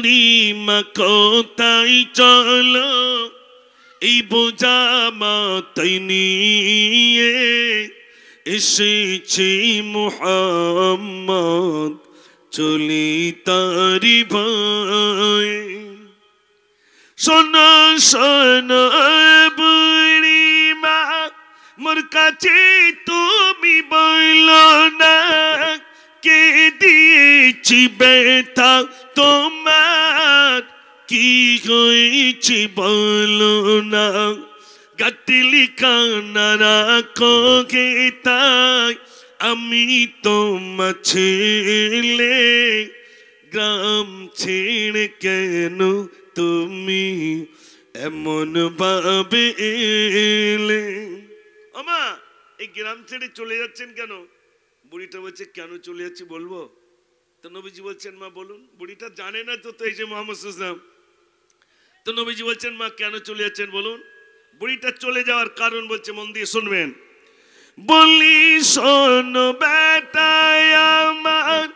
বুড়ি মা কোথায় চলো এই বোঝা মাথায় নিয়ে এসেছে মুহাম্মদ চলি তারি ভয় শোনো শোনো বুড়ি মা মোর কাছে তুমি বলো না কে দিয়েছি ব্যথা তোমার কি হয়েছে বলো না গাটলি কান্না রাখো গে তাই আমি তোমার ছেলে গ্রাম ছেড়ে কেন তুমি এমন ভাবে এলে আমা এই গ্রাম ছেড়ে চলে যাচ্ছেন কেন বুড়িটা বলছে কেন চলে যাচ্ছি বলবো তো নবীজি বলছেন মা বলুন বুড়িটা জানে না তো এই যে মোহাম্মদ সাল্লাল্লাহু তো নবীজি বলছেন মা কেন চলে যাচ্ছেন বলুন বুড়িটা চলে যাওয়ার কারণ বলছে মন দিয়ে শুনবেন বলি শোনো বেটা আমার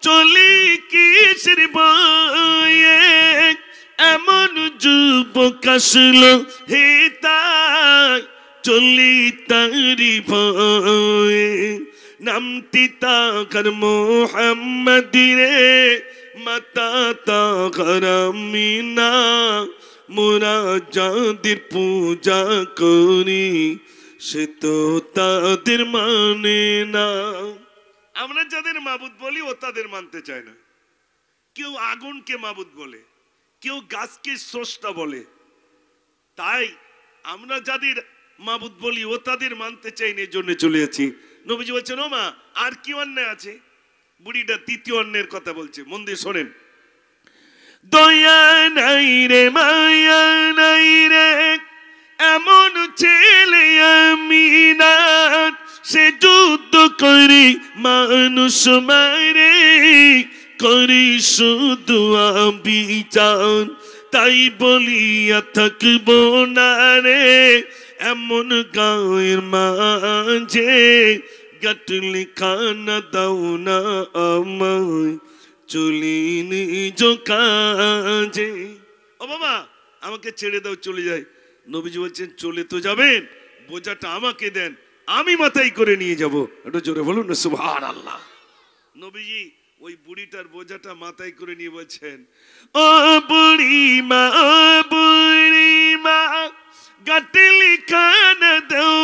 চলি কিসের বয়ে এমন যুবক আসলো হে তাই চলি তারি ভয়ে নামটি তাকার মোহাম্মদ রে মাতা তাকার আমিনা মোরা যাদের পূজা করি সে তো তাদের মানে না আমরা যাদের মাবুদ বলি ও তাদের মানতে চায় না কেউ আগুনকে মাবুদ বলে কেউ গাছকে স্রষ্টা বলে তাই আমরা যাদের মাবুদ বলি ও তাদের মানতে চাই না এজন্য চলে যাচ্ছি নবীজি বলছেন ও মা আর কি অন্যায় আছে বুড়িটা দ্বিতীয় অন্যায়ের কথা বলছে মন দিয়ে শোনেন দয়া নাই রে মায়া নাই রে এমন ছেলে আমি না সে যুদ্ধ করি মানুষ মারে করি শুধু বিচার তাই বলিয়া থাকবো না রে এমন গায়ের মাঝে গাটলি খানা দাও না আমায় চলি নিজ কাজে ও বাবা আমাকে ছেড়ে দাও চলে যাই নবীজি বলছেন চলে তো যাবেন বোঝাটা আমাকে দেন আমি মাথায় করে নিয়ে যাব একটু জোরে বলুন না সুবহানাল্লাহ নবীজি ওই বুড়িটার বোঝাটা মাথায় করে নিয়ে বলছেন ও বুড়ি মা গাটলি খানা দাও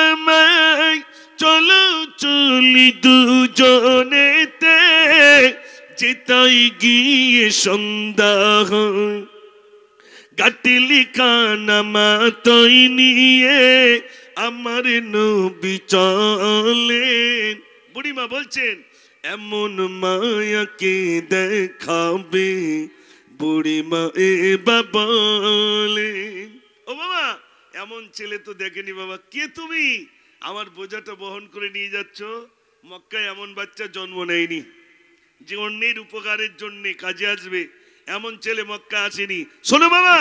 আমায় চলো চলি দুজনেতে যেতাই গিয়ে সন্ধ্যা হয় গাটলি খানা মাথায় নিয়ে আমার নবী চলেন বুড়িমা বলছেন এমন মায়াকে দেখাবে বুড়িমা এবার বলেন ও বাবা এমন ছেলে তো দেখেনি বাবা কে তুমি আমার বোঝাটা বহন করে নিয়ে যাচ্ছ মক্কায় এমন বাচ্চা জন্ম নেয়নি যে অন্যের উপকারের জন্য কাজে আসবে এমন ছেলে মক্কা আসেনি শোনো বাবা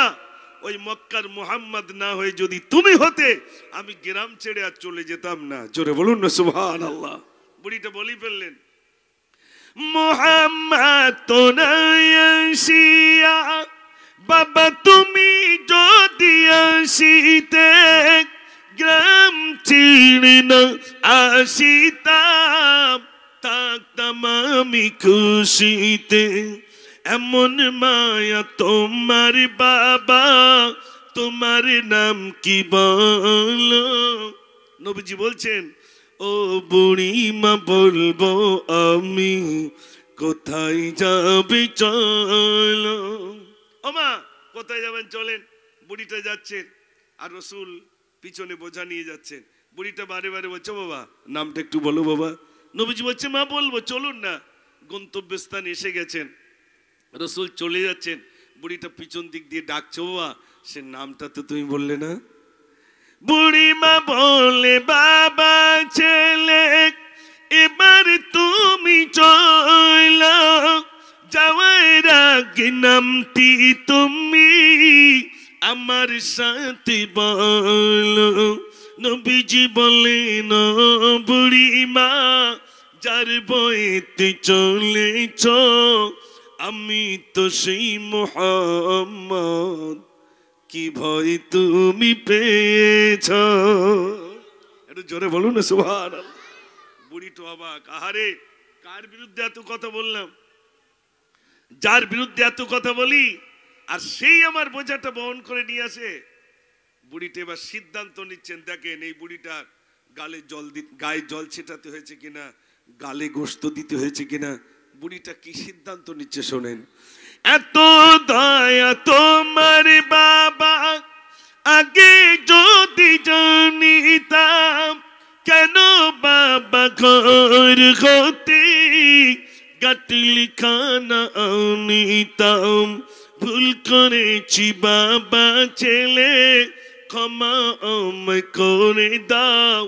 ওই মক্কার মুহাম্মদ না হয়ে যদি তুমি হতে আমি গ্রাম ছেড়ে আর চলে যেতাম না জোরে বলুন না সুবহানাল্লাহ বুড়িটা বলি ফেললেন মুহাম্মদ তো নাই আসিয়া বাবা তুমি যদি আসিতে গ্রাম ছেড়ে না আসিতাম থাকতাম আমি খুশিতে এমন মায়া তোমার বাবা তোমার নাম কি বলো নবীজি বলছেন ও বুড়ি মা বলবো আমি কোথায় যাবে চলো ও মা কোথায় যাবেন চলেন বুড়িটা যাচ্ছেন আর রাসূল পিছনে বোঝা নিয়ে যাচ্ছেন বুড়িটা বারে বারে বলছে বাবা নামটা একটু বলো বাবা নবীজি বলছে মা বলবো চলুন না গন্তব্যস্থানে এসে গেছেন রাসূল চলে যাচ্ছেন বুড়িটা পিছন দিক দিয়ে ডাকছে বাবা সে নামটা তো তুমি বললে না বুড়ি মা বলে বাবা ছেলে এবার তুমি চলো যাওয়ার আগে নামটি তুমি আমার সাথে বলো নবীজি বলেন বুড়ি মা যার বইতে চলেছ আমি তো সেই মুহাম্মদ, কি ভয় তুমি পেয়েছ। একটু জোরে বলুন না সুবহানাল্লাহ। বুড়ি তো অবাক, আহারে কার বিরুদ্ধে এত কথা বললাম, যার বিরুদ্ধে এত কথা বলি আর সেই আমার বোঝাটা বহন করে নিয়ে আসে। বুড়িটা এবার সিদ্ধান্ত নিচ্ছেন, দেখেন এই বুড়িটার গায়ে জল ছেটাতে হয়েছে কিনা, গালে গোশত দিতে হয়েছে কিনা, বুড়িটা কি সিদ্ধান্ত নিচ্ছে শোনেন। এত দয়া তোমার বাবা, আগে যদি জানিতাম, কেন বাবা ঘর হতে গাটলি খানা আনিতাম। ভুল করেছি বাবা ছেলে, ক্ষমা আমায় করে দাও।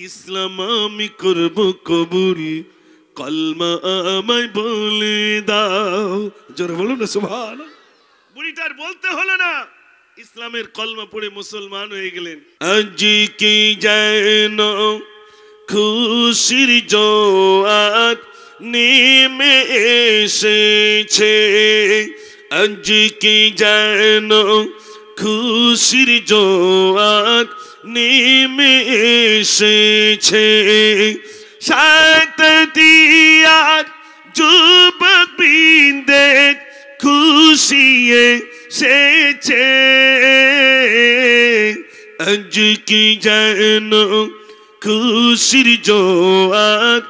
ইসলাম আমি করব কবুল, কলমা আমায় বলে দাও। জোরে বলুন না সুবহানাল্লাহ। বুড়িটার বলতে হলো না, ইসলামের কলমা পড়ে মুসলমান হয়ে গেলেন। আজ কি যেন খুশির জোয়ার নেমে এসেছে, আজ কি যেন খুশির জোয়ার নেমে এসেছে। সাত দিয়ার যুবক বৃন্দের খুশি এসেছে, আজ কি যেন খুশির জোয়ার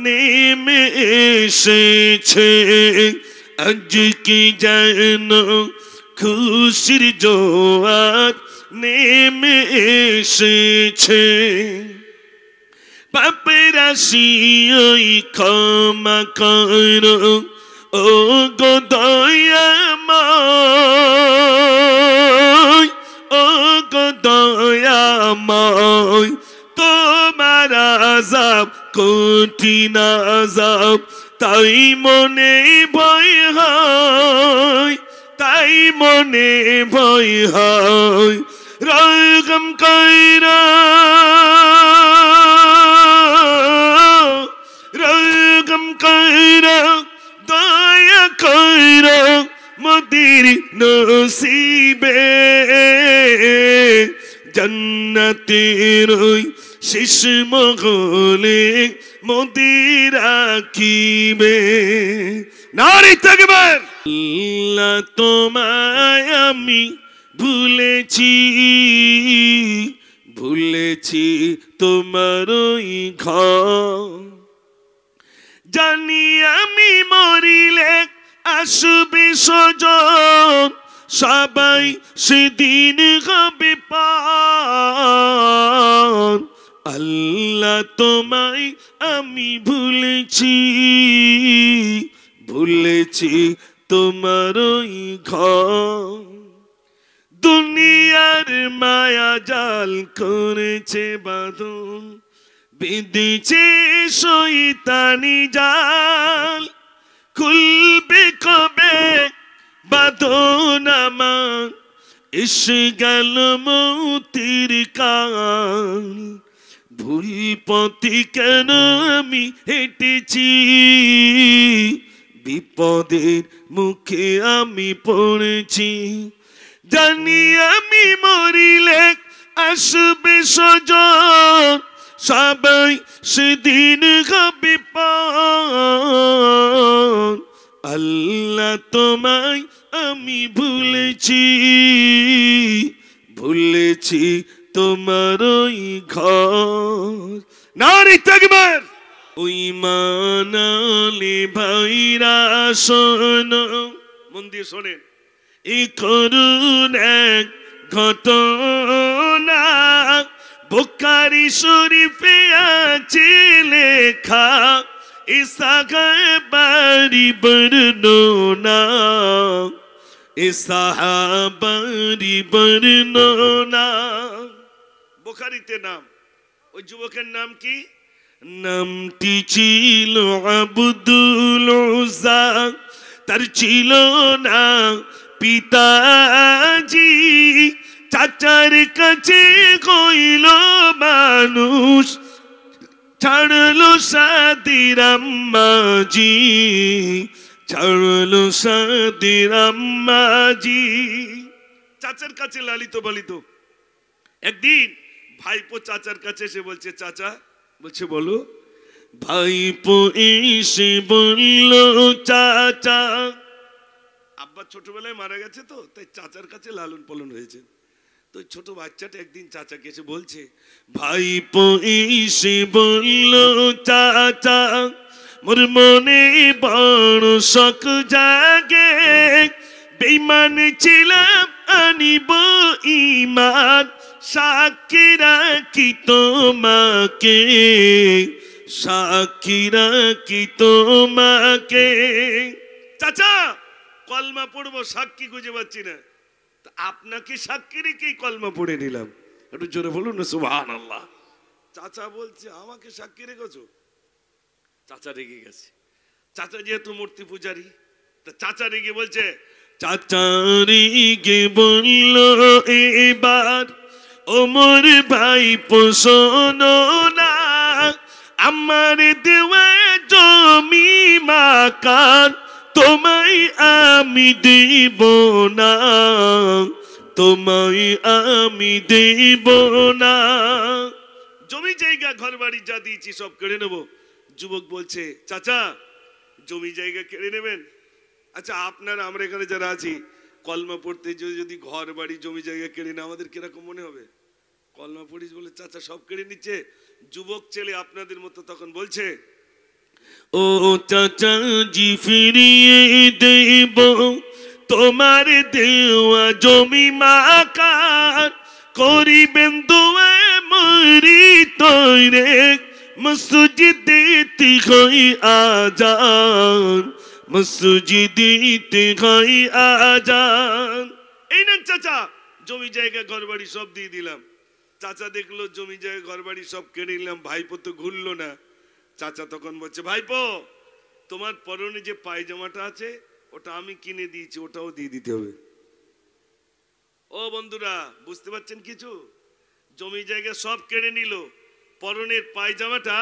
নেমে এসেছে, আজ কি যেন খুশির জোয়ার নেমে এসেছে। পাপের রাশি ক্ষমা করো ও গো দয়াময়, ও গো দয়াময়। তোমার আযাব কঠিন আযাব, তাই মনে ভয় হয়, তাই মনে ভয় হয়। রহম কইরা, রহম কইরা, দয়া কইরা মোদের নসিবে, জান্নাতের ওই শেষ মহলে মোদের রাখিবে। নারী তাকবীর। আল্লাহ তোমায় আমি ভুলেছি, ভুলেছি তোমার ওই ঘর, জানি আমি মরিলে আসবে স্বজন, সবাই সেদিন হবে পার। আল্লাহ তোমায় আমি ভুলেছি, ভুলেছি তোমার ওই ঘর। দুনিয়ার মায়া জাল করেছে বাঁধন, বেঁধেছে শয়তানি জাল, খুলবে কবে বাঁধন আমার, এসে গেল মৌতির কাল। ভুল পথে কেন আমি হেঁটেছি, বিপদের মুখে আমি পড়েছি, জানি আমি মরিলে আসবে স্বজন, সবাই সেদিন হবে পার। আল্লাহ তোমায় আমি ভুলেছি, ভুলেছি তোমার ওই ঘর। নারী তাকবীর। ওই মানালে ভাইরা শোনো, মন দিয়ে শোনেন, এই করুণ এক ঘটনা বুখারী শরীফে আছে লেখা, এই সাহাবারি বর্ণনা, এই সাহাবারি বর্ণনা। বুখারীতে নাম, ওই যুবকের নাম কি? নামটি ছিল আব্দুল উজ্জা, তার ছিল না পিতাজি, চাচার কাছে কইল মানুষ, ছাড়লো সাদির আম্মাজি, ছাড়লো সাদের আম্মাজি। চাচার কাছে লালিত পালিত। একদিন ভাইপো চাচার কাছে এসে বলছে, চাচা, বলছে বলো। ভাইপো এসে বলল, চাচা, আব্বা ছোটবেলায় মারা গেছে তো, তাই চাচার কাছে লালন পালন হয়েছে। তো ছোট বাচ্চাটা একদিন চাচাকে এসে বলছে, ভাইপো এসে বলল, চাচা, মোর মনে বড় শখ জাগে, বেঈমান ছিলাম আনিব ঈমান, সাক্ষী রাখি তোমাকে, সাক্ষী রাখি তোমাকে। চাচা, কলমা পড়বো, সাক্ষী খুঁজে পাচ্ছি না, আপনাকে সাক্ষী রেখেই কলমা পড়ে নিলাম। একটু জোরে বলুন না সুবহানাল্লাহ। চাচা বলছে, আমাকে সাক্ষী রেখেছো? চাচা রেগে গেছে। চাচা যেহেতু মূর্তি পূজারী, তা চাচা রেগে বলছে, চাচা রেগে বলল, এবার ওমর ভাই শোনো না, আমার দেওয়া জমি মাকান তোমায় আমি দেব না, তোমায় আমি দেব না। জমি জায়গা ঘর বাড়ি যা দিয়েছি সব কেড়ে নেব। যুবক বলছে, চাচা, জমি জায়গা কেড়ে নেবেন? আচ্ছা, আপনারা আমরা এখানে যারা আছি, কলমা পড়তে যদি ঘর বাড়ি জমি জায়গা কেড়ে না, আমাদের কিরকম মনে হবে? কলমা পড়িস বলে চাচা সব কেড়ে নিচ্ছে। যুবক ছেলে আপনাদের মতো তখন বলছে, ও চাচা জি, ফিরিয়ে দেব তোমার দেওয়া জমি মাকান, করিবেন দোয়া মরি তৈরে, মসজিদে হই আজান, মসজিদে হই আজান। এই না চাচা, জমি জায়গা ঘর বাড়ি সব দিয়ে দিলাম। চাচা দেখলো জমি জায়গা ঘর বাড়ি সব কেড়ে নিলাম, ভাইপো তো ঘুরলো না। চাচা তখন বলছে, ভাইপো, তোমার পরনে যে পায়জামাটা আছে ওটা আমি কিনে দিয়েছি, ওটাও দিয়ে দিতে হবে। ও বন্ধুরা, বুঝতে পারছেন কিছু? জমি জায়গা সব কেড়ে নিল, পরনের পায়জামাটা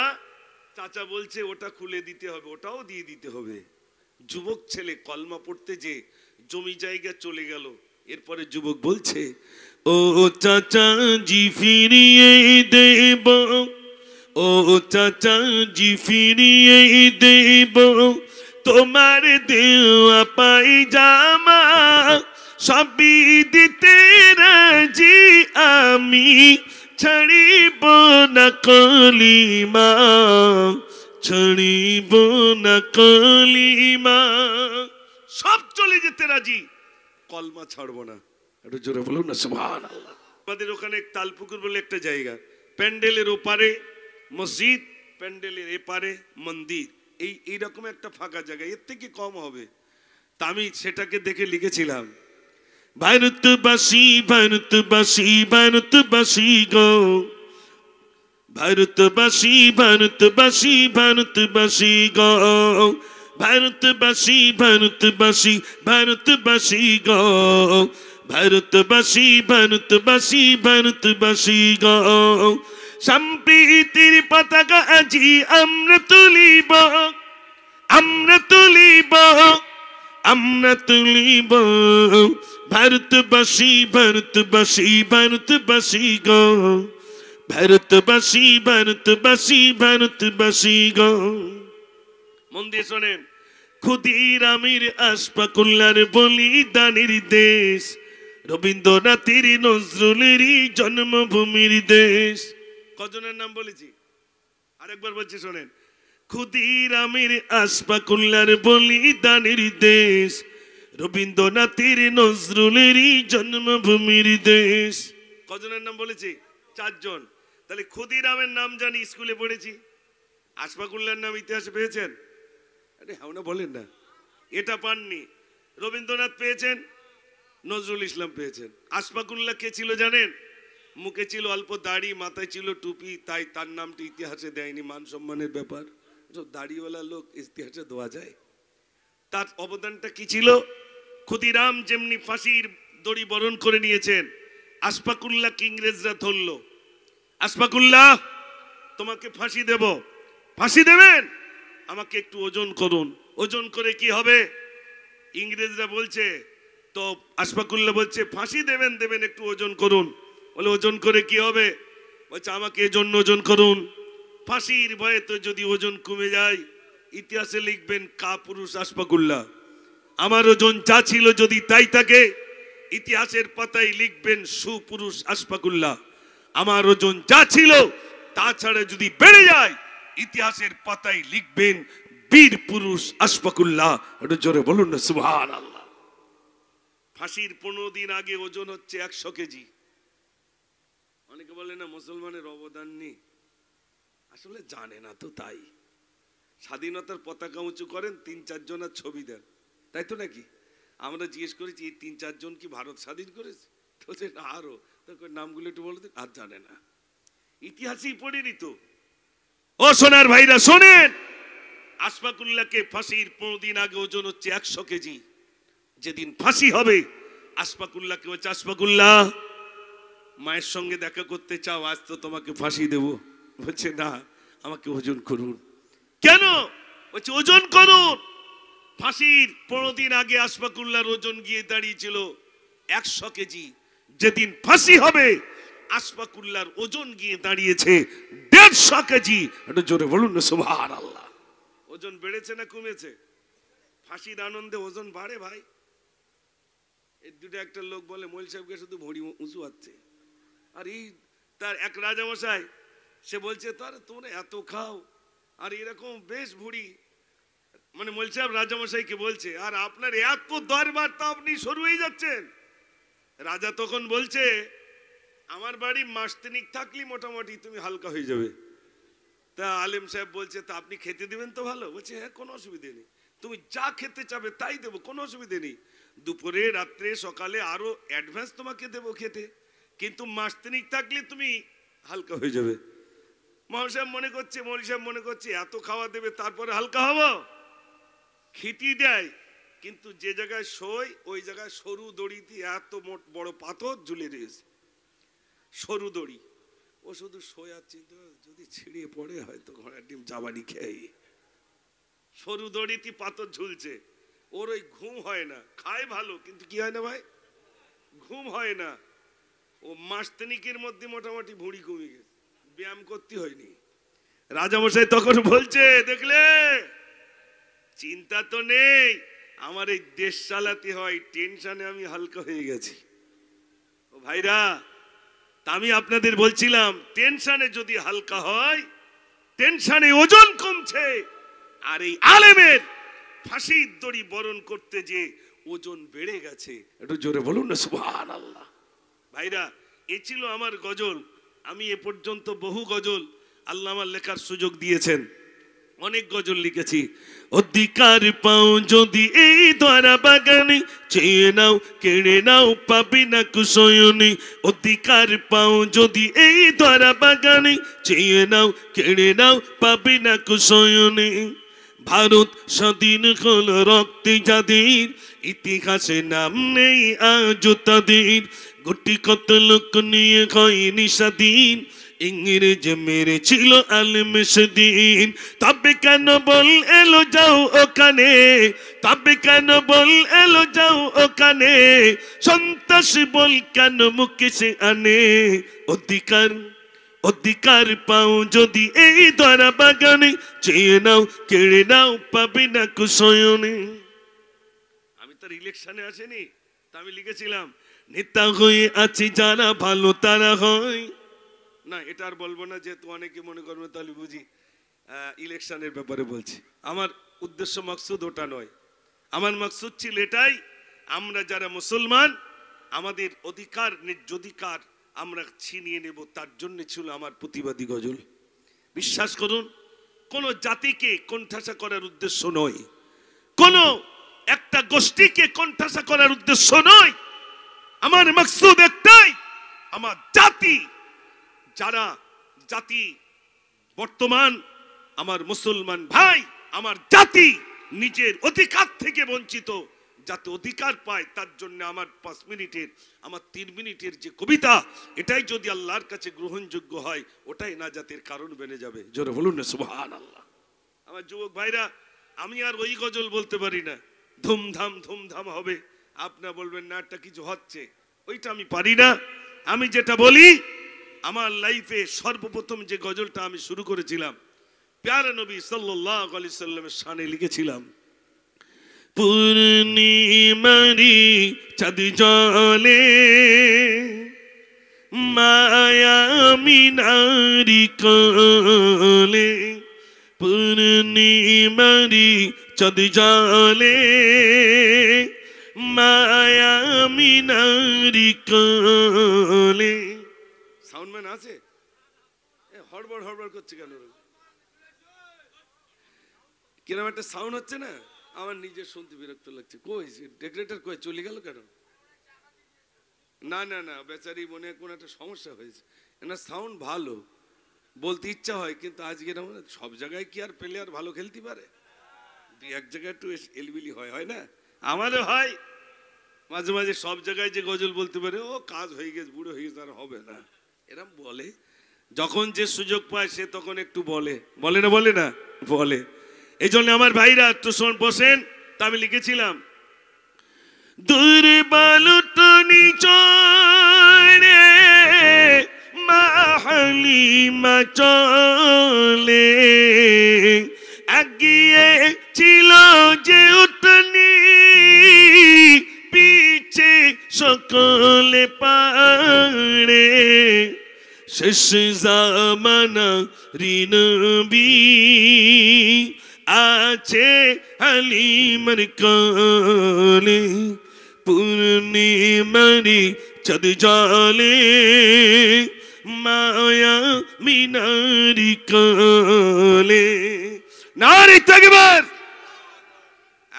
চাচা বলছে ওটা খুলে দিতে হবে, ওটাও দিয়ে দিতে হবে। যুবক ছেলে কলমা পড়তে যে জমি জায়গা চলে গেল। এরপরে যুবক বলছে, ও চাচা জি, ফিরিয়ে দেব, ও চাচা জি, ফিরিয়ে দেব তোমার দেওয়া পায়জামা, সবই দিতে রাজি আমি, ছাড়িব না কলিমা, ছাড়িব না কলিমা। সব চলে যেতে রাজি, কলমা ছাড়বো না। একটু জোরে বলুন না সুবহানাল্লাহ। আমাদের ওখানে তালপুকুর বলে একটা জায়গা, প্যান্ডেলের ওপারে মসজিদ, প্যান্ডেলের এপারে মন্দির, এইরকম একটা ফাঁকা জায়গা, এর থেকে কম হবে। তা আমি সেটাকে দেখে লিখেছিলাম, ভারতবাসী ভারতবাসী ভারতবাসী গো, ভারতবাসী ভারতবাসী ভারতবাসী গো, ভারতবাসী ভারতবাসী ভারতবাসী গো, ভারতবাসী ভারতবাসী ভারতবাসী গো, সম্প্রীতির পতাকা আজি আমরা তুলিব, আমরা তুলিব, আমরা তুলিব, ভারতবাসী ভারতবাসী ভারতবাসী গো, ভারতবাসী ভারতবাসী ভারতবাসী গো। মন দিয়ে শোনেন, ক্ষুদিরামের আশফাকুল্লাহর বলিদানের দেশ, রবীন্দ্রনাথের নজরুলেরই জন্মভূমির দেশ। কজনের নাম বলেছি? আরেকবার বলছি শোনেন, ক্ষুদিরামের আশফাকুল্লাহর বলিদানের দেশ, রবীন্দ্রনাথের নজরুলেরই জন্মভূমির দেশ। কজনের নাম বলেছি? 4 জন। তাহলে ক্ষুদিরামের নাম জানি, স্কুলে পড়েছি। আশফাকুল্লাহর নাম ইতিহাসে পেয়েছেন? আরে হাও না বলেন না, এটা পাননি। রবীন্দ্রনাথ পেয়েছেন, নজরুল ইসলাম পেয়েছেন। আশফাকুল্লাহ কে ছিল জানেন? মুখে ছিল অল্প দাড়ি, মাথায় ছিল টুপি, তাই তার নামটি ইতিহাসে দেয়নি। মান সম্মানের ব্যাপার, দাড়িওয়ালা লোক ইতিহাসে দেওয়া যায়? তার অবদানটা কি ছিল? ক্ষুদিরাম যেমনি ফাঁসির দড়ি বরণ করে নিয়েছেন, আশফাকুল্লাহকে ইংরেজরা ধরল। আশফাকুল্লাহ, তোমাকে ফাঁসি দেব। ফাঁসি দেবেন? আমাকে একটু ওজন করুন। ওজন করে কি হবে? ইংরেজরা বলছে, তো আশফাকুল্লাহ বলছে ফাঁসি দেবেন দেবেন, একটু ওজন করুন। বলে ওজন করে কি হবে? বলছে আমাকে এজন্য ওজন করুন, ফাঁসির ভয়ে তো যদি ওজন কমে যায় ইতিহাসে লিখবেন কাপুরুষ আশফাকুল্লাহ। আমার ওজন যা ছিল যদি তাই থাকে ইতিহাসের পাতায় লিখবেন সুপুরুষ আশফাকুল্লাহ। আমার ওজন যা ছিল তাছাড়া যদি বেড়ে যায় ইতিহাসের পাতায় লিখবেন বীর পুরুষ আশফাকুল্লাহ। একটু জোরে বলুন না সুবহানাল্লাহ। ফাঁসির 15 দিন আগে ওজন হচ্ছে 100 কেজি। অনেকে বলে না মুসলমানের অবদান নেই, আসলে জানে না তো তাই। স্বাধীনতার পতাকা উঁচু করেন 3-4 জনের ছবি দেন, তাই তো নাকি? আমরা জিজ্ঞেস করেছি এই 3-4 জন কি ভারত স্বাধীন করেছে? বলছে না আরো, তারপর নামগুলো একটু বলে দেন। আর জানে না, ইতিহাসই পড়েনি তো। ও সোনার ভাইরা শোনেন, আশফাকুল্লাহকে ফাঁসির 15 দিন আগে ওজন হচ্ছে 100 কেজি। যেদিন ফাঁসি হবে আশফাকুল্লাহকে বলছে আশফাকুল্লাহ মায়ের সঙ্গে দেখা করতে চাও, আজ তো তোমাকে ফাঁসি দেব। বলছে না, আমাকে ওজন করুন। কেন? বলছে ওজন করুন। ফাঁসির 15 দিন আগে আশফাকুল্লাহর ওজন গিয়ে দাঁড়িয়েছিল 100 কেজি। যেদিন ফাঁসি হবে আশফাকুল্লাহর ওজন গিয়ে দাঁড়িয়েছে 150 কেজি। একটু জোরে বলুন না সুবহানাল্লাহ। ওজন বেড়েছে না কমেছে? ফাঁসির আনন্দে ওজন বাড়ে ভাই। এই দুটো একটা লোক বলে মৌল সাহেবকে শুধু ভড়ি উঁচু আছে, আর এই তার এক রাজামশাই সে বলছে তোমরা এত খাও আর এরকম বেশ ভুড়ি, মানে মৌল সাহেব রাজামশাইকে বলছে আর আপনার এত দরবার তো আপনি সরু হয়ে যাচ্ছেন। রাজা তখন বলছে আমার বাড়ি মাস তিনিক থাকলে মোটামুটি তুমি হালকা হয়ে যাবে। তা আলেম সাহেব বলছে তা আপনি খেতে দিবেন তো ভালো? বলছে হ্যাঁ কোনো অসুবিধে নেই, তুমি যা খেতে চাবে তাই দেবো, কোনো অসুবিধে নেই। দুপুরে রাত্রে সকালে আরো অ্যাডভান্স তোমাকে দেবো খেতে, কিন্তু মাস তিনিক থাকলে তুমি হালকা হয়ে যাবে। মৌল সাহেব মনে করছে এত খাওয়া দেবে তারপরে হালকা হবো? খিটি দেয়, কিন্তু যে জায়গায় শোয় ওই জায়গায় সরু দড়িতে এত বড় পাথর ঝুলে রয়েছে, সরু দড়ি। ও শুধু শোয় আর চিন্তা যদি ছিঁড়ে পড়ে হয়তো ঘোড়ার ডিম জাবানি খেয়ে। সরু দড়িতে পাথর ঝুলছে, ওর ওই ঘুম হয় না। খায় ভালো কিন্তু কি হয় না ভাই, ঘুম হয় না। ও মাস তিনিকের মধ্যে মোটামুটি ভুঁড়ি কমে গেছে, ব্যায়াম করতে হয়নি। রাজামশাই তখন বলছে দেখলে চিন্তা তো নেই, আমার এই দেশ চালাতে হয়, টেনশনে আমি হালকা হয়ে গেছি। ও ভাইরা, তা আমি আপনাদের বলছিলাম টেনশনে যদি হালকা হয়, টেনশনে ওজন কমছে। আর এই আলেমের ফাঁসির দড়ি বরণ করতে যে ওজন বেড়ে গেছে। একটু জোরে বলুন না সুবহানাল্লাহ। ভাইরা, এ ছিল আমার গজল। আমি এ পর্যন্ত বহু গজল আল্লাহ আমার লেখার সুযোগ দিয়েছেন, অনেক গজল লিখেছি। অধিকার পাও যদি এই দ্বারা বাগানে, চেয়ে নাও কেড়ে নাও পাবি না কুশয়নি। অধিকার পাও যদি এই দ্বারা বাগানে, চেয়ে নাও কেড়ে নাও পাবি না কুশয়নি। ভারত স্বাধীন হল রক্তে যাদের, ইতিহাসে নাম নেই আজ তাদের। গুটি কত লোক নিয়ে হয়নি স্বাধীন, ইংরেজ মেরেছিল আলেম সেদিন। তবে কেন বল এলো যাও ওখানে, তবে কেন বল এলো যাও ওখানে, সন্ত্রাস বল কেন মুখে সে আনে। অধিকার অধিকার পাও যদি এই দ্বারা বাগানে, চেয়ে নাও কেড়ে নাও পাবে না কুশয়নে। আমি তার ইলেকশনে আসেনি, তা আমি লিখেছিলাম নেতা হয়ে আছে যারা ভালো তারা হয় না। এটা আর বলবো না, যেহেতু অনেকে মনে করবে তাহলে বুঝি ইলেকশনের ব্যাপারে বলছি। আমার উদ্দেশ্য মাকসুদ ওটা নয়, আমার মাকসুদ ছিল এটাই, আমরা যারা মুসলমান আমাদের অধিকার ন্যায্যাধিকার আমরা ছিনিয়ে নেব, তার জন্য ছিল আমার প্রতিবাদী গজল। বিশ্বাস করুন, কোন জাতিকে কোণঠাসা করার উদ্দেশ্য নয়, কোন একটা গোষ্ঠীকে কোণঠাসা করার উদ্দেশ্য নয়। আমার মাকসুদ একটাই, আমার জাতি, যারা জাতি বর্তমান আমার মুসলমান ভাই, আমার জাতি নিজের অধিকার থেকে বঞ্চিত, যাতে অধিকার পায় তার জন্য আমার 5 মিনিটের আমার 3 মিনিটের যে কবিতা, এটাই যদি আল্লাহর কাছে গ্রহণযোগ্য হয় ওটাই নাজাতের কারণ বনে যাবে। জোরে বলুন না সুবহানাল্লাহ। আমার যুবক ভাইরা, আমি আর ওই গজল বলতে পারি না, ধুমধাম ধুমধাম হবে, আপনারা বলবেন না একটা কিছু হচ্ছে, ওইটা আমি পারি না। আমি যেটা বলি, আমার লাইফে সর্বপ্রথম যে গজলটা আমি শুরু করেছিলাম, প্যারা নবী সাল্লাল্লাহু আলাইহি সাল্লামের শানে লিখেছিলাম, পূর্ণিমারি চাঁদ জলে মায়া মিনারি কোলে, পূর্ণিমারি চাঁদ জলে মায়া মিনারি কোলে। সাউন্ডম্যান আছে? হড়বড় হড়বড় করছে কেন? কিরম একটা সাউন্ড হচ্ছে না, আমার নিজের শুনতে বিরক্ত লাগছে। কই ডেকোরেটর কই চলে গেল কেন? না না না, বেচারি মনে কোন একটা সমস্যা হয়েছে। এনার সাউন্ড ভালো, বলতে ইচ্ছা হয়, কিন্তু আজকে সব জায়গায় কি আর প্লেয়ার ভালো খেলতে পারে? দুই এক জায়গায় একটু এলবিলি হয় না? আমারও হয় মাঝে মাঝে। সব জায়গায় যে গজল বলতে পারে, ও কাজ হয়ে গেছে, বুড়ো হয়ে গেছে, আর হবে না, এরম বলে। যখন যে সুযোগ পায় সে তখন একটু বলে, বলে না? বলে না? বলে। এই জন্য আমার ভাইরা একটু বসেন। তা আমি লিখেছিলাম, দূর বালুতনি চলে মাহালি চলে, এগিয়ে ছিল যে উঠনি, পিছে সকলে পারে, শেষ জামানা রিনবি আছে হালিমার কোলে, পূর্ণিমারি চাঁদ জলে মায়া মিনারি কোলে। নারী তাকবীর।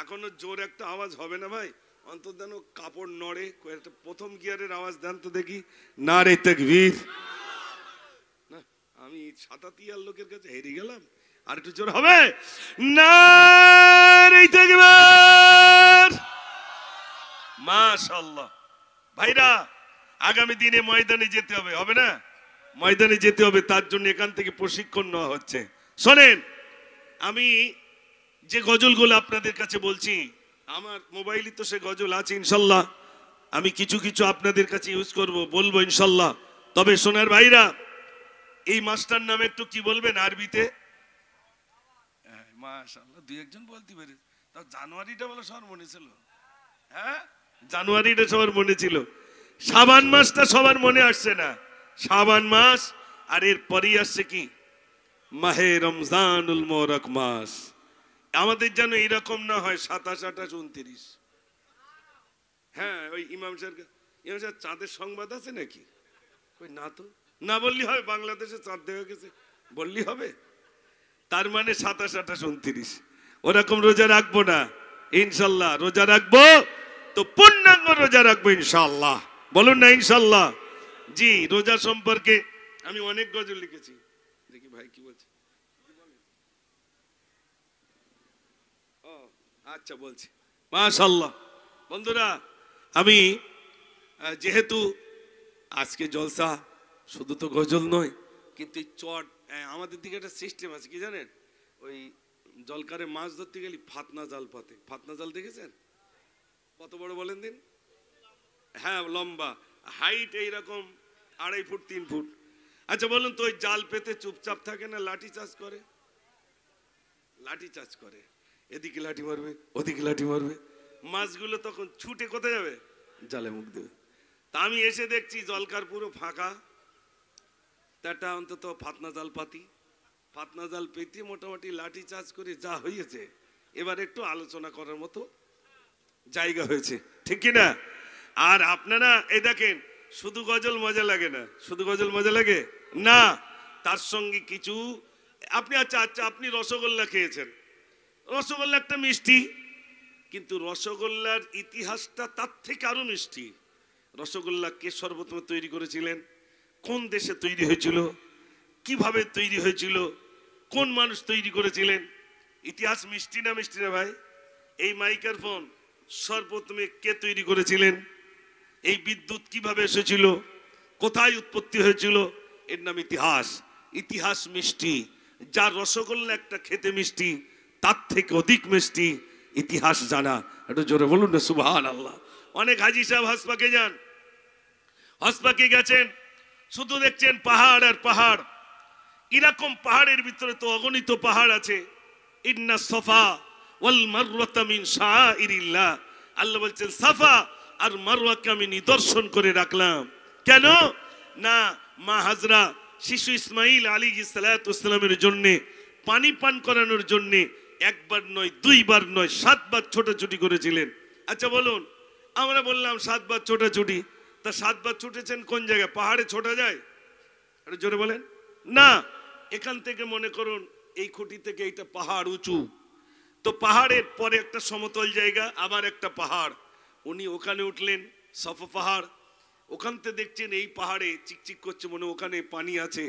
এখনো জোর একটা আওয়াজ হবে না ভাই? অন্তত যেন কাপড় নড়ে। প্রথম গিয়ারের আওয়াজ দেন তো দেখি। নারী তাকবীর। না, আমি সাতাতিয়ার লোকের কাছে হেরে গেলাম। আর একটু জোর হবে। নারী তাকবীর। মাশাআল্লাহ। ভাইরা, আগামী দিনে ময়দানে যেতে হবে, হবে না? ময়দানে যেতে হবে, তার জন্য এখান থেকে প্রশিক্ষণ নেওয়া হচ্ছে। শোনেন, আমি যে গজলগুলো আপনাদের কাছে বলছি, আমার মোবাইলে তো সে গজল আছে ইনশাল্লাহ। আমি কিছু কিছু আপনাদের কাছে ইউজ করব, বলবো ইনশাল্লাহ। তবে সোনার ভাইরা, এই মাস্টার নামে একটু কি বলবেন আরবিতে? মাশাআল্লাহ, দুই একজন বলতে পারে। তাও জানুয়ারিটা বলে সবার মনে ছিল। হ্যাঁ, জানুয়ারিটা সবার মনে ছিল। শাবান মাসটা সবার মনে আসছে না। শাবান মাস, আর এর পরেই আসছে কি? মাহে রমজানুল মুবারক মাস। আমাদের যেন এরকম না হয় 27, 28, 29। হ্যাঁ, ওই ইমাম সাহেব চাঁদের সংবাদ আছে নাকি? ওই না তো, না বললি হবে? বাংলাদেশে চাঁদ দেখা গেছে বললি হবে? তার মানে 27, 28, 29। ওরকম রোজা রাখবো না ইনশাল্লাহ। রোজা রাখবো তো পূর্ণাঙ্গ রোজা রাখবো ইনশাল্লাহ। বলুন না ইনশাল্লাহ? জি, রোজা সম্পর্কে আমি অনেক গজল লিখেছি। দেখি ভাই কি বলছে। আচ্ছা, বলছি। মাশাআল্লাহ। বন্ধুরা, আমি যেহেতু আজকে জলসা, শুধু তো গজল নয়, কিন্তু এই চট, আমাদের দিকে একটা সিস্টেম আছে কি জানেন? ওই জলকারে মাছ ধরতে গেলে ফাতনা জাল পাতে। ফাতনা জাল দেখেছেন? কত বড় বলেন দিন? হ্যাঁ, লম্বা, হাইট এইরকম 2.5 ফুট 3 ফুট। আচ্ছা বলুন তো, ওই জাল পেতে চুপচাপ থাকে না লাঠি চার্জ করে? লাঠি চার্জ করে, এদিকে লাঠি মারবে, ওদিকে লাঠি মারবে। মাছগুলো তখন ছুটে কোথায় যাবে? জালে মুখ দেবে। তা আমি এসে দেখছি জলকার পুরো ফাঁকা। তাটা অন্তত ফাতনা জাল পাতি। ফাতনা জাল পেতে মোটামুটি লাঠি চার্জ করে যা হয়েছে, এবার একটু আলোচনা করার মতো জায়গা হয়েছে, ঠিক কিনা? আর আপনারা এই দেখেন, শুধু গজল মজা লাগে না। শুধু গজল মজা লাগে না, তার সঙ্গে কিছু আপনি আচ্ছা আপনি রসগোল্লা খেয়েছেন। রসগোল্লা একটা মিষ্টি, কিন্তু রসগোল্লার ইতিহাসটা তার থেকে আরো মিষ্টি। রসগোল্লা কে সর্বপ্রথম তৈরি করেছিলেন? কোন দেশে তৈরি হয়েছিল? কিভাবে তৈরি হয়েছিল? কোন মানুষ তৈরি করেছিলেন? ইতিহাস মিষ্টি না মিষ্টি না ভাই? এই মাইক্রোফোন সর্বপ্রথমে কে তৈরি করেছিলেন? এই বিদ্যুৎ কিভাবে এসেছিল? কোথায় উৎপত্তি হয়েছিল? এর নাম ইতিহাস। ইতিহাস মিষ্টি। যার রসগোল্লা একটা খেতে মিষ্টি, তার থেকে অধিক মিষ্টি ইতিহাস জানা। একটু জোরে বলুন না সুবহানাল্লাহ। অনেক হাজি সাহেব হজপাকে যান, হজপাকে গেছেন, শুধু দেখছেন পাহাড় আর পাহাড়। এরকম পাহাড়ের ভিতরে তো অগণিত পাহাড় আছে। ইন্না সাফা ওয়াল মারওয়াতা মিন শাআইরিল্লাহ, আল্লাহ বলছেন সাফা আর মারওয়াকে আমি নিদর্শন করে রাখলাম। কেন না, মা হাজরা শিশু ইসমাইল আলাইহিস সালাতু ওয়াসসালামের জন্য পানি পান করানোর জন্য একবার নয়, দুইবার নয়, 7 বার ছোটাছুটি করেছিলেন। আচ্ছা বলুন, আমরা বললাম 7 বার ছোটাছুটি, তা 7 বার ছুটেছেন কোন জায়গায়? পাহাড়ে ছোটা যায়? একটু জোরে বলেন না। এখান থেকে মনে করুন এই খুঁটি থেকে এইটা পাহাড় উঁচু, তো পাহাড়ের পরে একটা সমতল জায়গা, আবার একটা পাহাড়। উনি ওখানে উঠলেন, সাফা পাহাড়। ওখান থেকে দেখছেন এই পাহাড়ে চিকচিক করছে, মনে ওখানে পানি আছে।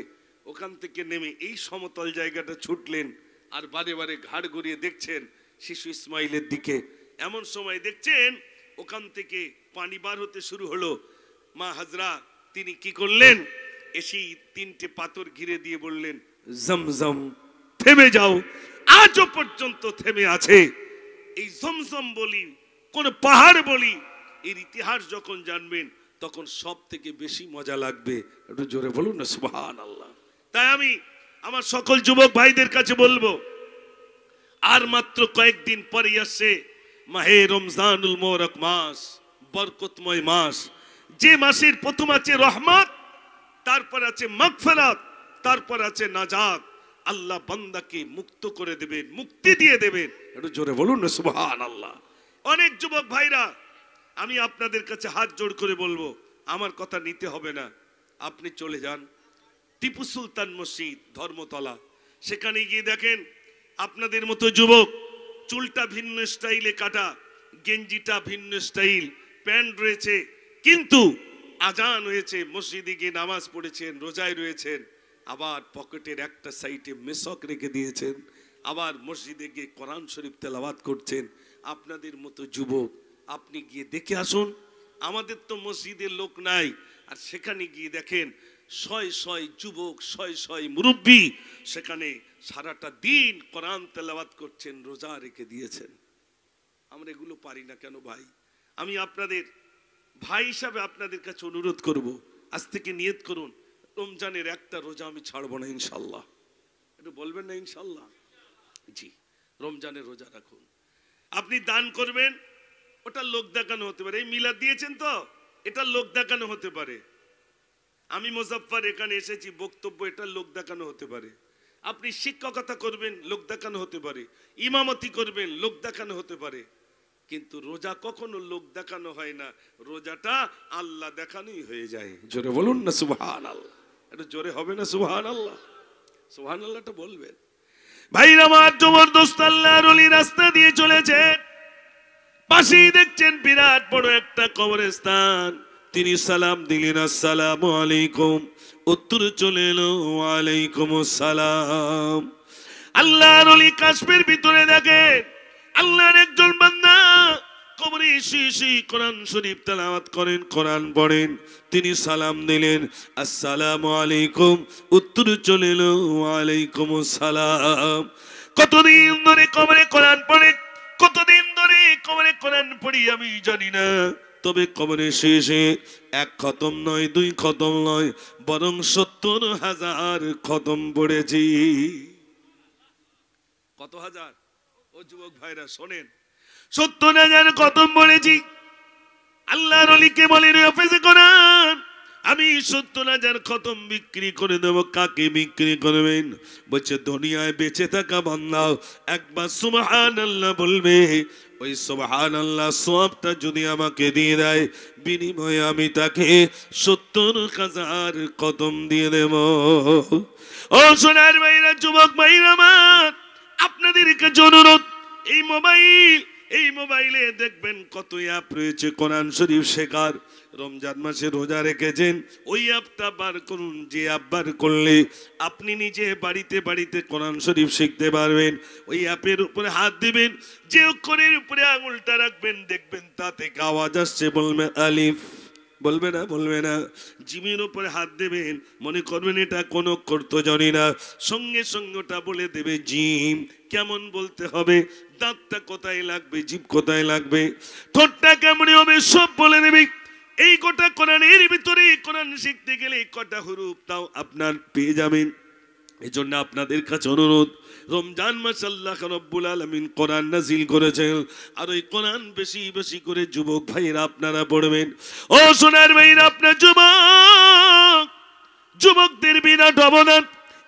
ওখান থেকে নেমে এই সমতল জায়গাটা ছুটলেন, আর বারে বারে ঘাড় ঘুরিয়ে দেখছেন শিশু ইসমাইলের দিকে। এমন সময় দেখছেন ওখান থেকে পানি বার হতে শুরু হলো। মা হাজরা তিনি কি করলেন, এসেই 3টে পাথর ঘিরে দিয়ে বললেন জমজম থেমে যাও। আজও পর্যন্ত থেমে আছে। এই জমজম বলি, কোন পাহাড় বলি, এর ইতিহাস যখন জানবেন তখন সব থেকে বেশি মজা লাগবে। একটু জোরে বলুন না সুবহানাল্লাহ। তাই আমি আমার সকল যুবক ভাইদের কাছে বলবো, আর মাত্র কয়েকদিন পরে আসছে মাহে রমজানুল মুবারক মাস, বরকতময় মাস। যে মাসের প্রথম আছে রহমত, তারপর আছে মাগফিরাত, তারপর আছে নাজাত। আল্লাহ বান্দাকে মুক্ত করে দেবেন, মুক্তি দিয়ে দেবেন। একটু জোরে বলুন না সুবহানাল্লাহ। অনেক যুবক ভাইরা, আমি আপনাদের কাছে হাত জোড় করে বলবো, আমার কথা নিতে হবে না, আপনি চলে যান টিপু সুলতান মসজিদ ধর্মতলা। সেখানে গিয়ে দেখেন আপনাদের মতো যুবক চুলটা ভিন্ন স্টাইলে কাটা, গেঞ্জিটা ভিন্ন স্টাইল, প্যান্ট রয়েছে, কিন্তু আজান হয়েছে, মসজিদে গিয়ে নামাজ পড়েছেন, রোজায় রয়েছেন, আবার পকেটের একটা সাইডে মেসক রেখে দিয়েছেন, আবার মসজিদে গিয়ে কোরআন শরীফ তেলাওয়াত করছেন। আপনাদের মতো যুবক আপনি গিয়ে দেখে আসুন। আমাদের তো মসজিদে লোক নাই, আর সেখানে গিয়ে দেখেন শয় শয় যুবক, শয় শয় মুরব্বী সেখানে সারাটা দিন কোরআন তেলাওয়াত করছেন, রোজা রেখে দিয়েছেন। আমরা এগুলো পারি না কেন ভাই? আমি আপনাদের ভাই হিসাবে আপনাদের কাছে অনুরোধ করব, আজ থেকে নিয়ত করুন রমজানের একটা রোজা আমি ছাড়বো না ইনশাল্লাহ। একটু বলবেন না ইনশাল্লাহ? জি, রমজানের রোজা রাখুন। আপনি দান করবেন, ওটা লোক দেখানো হতে পারে। এই মিলাদ দিয়েছেন তো, এটা লোক দেখানো হতে পারে। আমি মুজাফফর এখানে এসেছি, বক্তব্য, এটা লোক দেখানো হতে পারে। আপনি শিক্ষকতা করবেন, লোক দেখানো হতে পারে। ইমামতি করবেন, লোক দেখানো হতে পারে। কিন্তু রোজা কখনো লোক দেখানো হয় না, রোজাটা আল্লাহ দেখানোই হয়ে যায়। জোরে বলুন না সুবহানাল্লাহ। এটা জোরে হবে না সুবহানাল্লাহ? সুবহানাল্লাহটা বলবেন। ভাইরা আমার, জবরদস্ত আল্লাহর ওলি রাস্তা দিয়ে চলেছেন, পাশেই দেখছেন বিরাট বড় একটা কবরস্থান। তিনি সালাম দিলেন আসসালামু আলাইকুম, উত্তর চলে এলো ওয়ালাইকুম আসসালাম। আল্লাহর ওলি কাশ্মীর ভিতরে দেখেন আল্লাহর একজন বান্দা কবরে এসে কোরআন শরীফ তেলাওয়াত করেন, কোরআন পড়েন। তিনি সালাম দিলেন আসসালামু আলাইকুম, উত্তর চলে এলো ওয়ালাইকুম আসসালাম। কতদিন ধরে কবরে কোরআন পড়ে, কতদিন ধরে কবরে কোরআন পড়ি আমি জানি না, তবে কবরে শেষে 1 খতম নয়, 2 খতম নয়, বরং 70,000 খতম পড়েছি। কত হাজার? ও যুবক ভাইরা শোনেন, 70,000 খতম পড়েছি। আল্লাহর ওলিকে বলেন হাফেজে কোরআন, আমি 70,000 খতম বিক্রি করে দেব। কাকে বিক্রি করবেন? বলছে দুনিয়ায় বেঁচে থাকা বান্দা একবার সুবহানাল্লাহ বলবে, ওই সুবহানাল্লাহ সওয়াবটা যদি আমাকে দিয়ে দেয়, বিনিময়ে আমি তাকে 70,000 খতম দিয়ে দেব। ও সোনার ভাইরা, যুবক ভাইরা আমার, আপনাদের কাছে অনুরোধ, এই মোবাইলে দেখবেন কত অ্যাপ রয়েছে কোরআন শরীফ শেখার। রমজান মাসে রোজা রেখেছেন, ওই অ্যাপটা বার করুন। যে অ্যাপ বার করলে আপনি নিজে বাড়িতে বাড়িতে কোরআন শরীফ শিখতে পারবেন। ওই অ্যাপের উপরে হাত দিবেন, যে অক্ষরের উপরে আঙুলটা রাখবেন দেখবেন তা থেকে আওয়াজ আসছে, বলবেন আলিফ বলবে না, বলবে না। জিমের উপরে হাত দেবেন, মনে করবেন এটা কোনো করতে জানি না, সঙ্গে সঙ্গে ওটা বলে দেবে জিম কেমন বলতে হবে, দাঁতটা কোথায় লাগবে, জিভ কোথায় লাগবে, ঠোঁটটা কেমন হবে, সব বলে দেবে। এই গোটা কোরআনের ভিতরে কোরআন শিখতে গেলে কটা হুরুফ তাও আপনার পেয়ে যাবেন। এই জন্য আপনাদের কাছে অনুরোধ, রমজান মাস আল্লাহ রাব্বুল আলামিন কোরআন নাজিল করেছেন, আর ওই কোরআন বেশি বেশি করে যুবক ভাইরা আপনারা পড়বেন। ও সোনার ভাইরা, আপনার যুবকদের বিরাট অবদান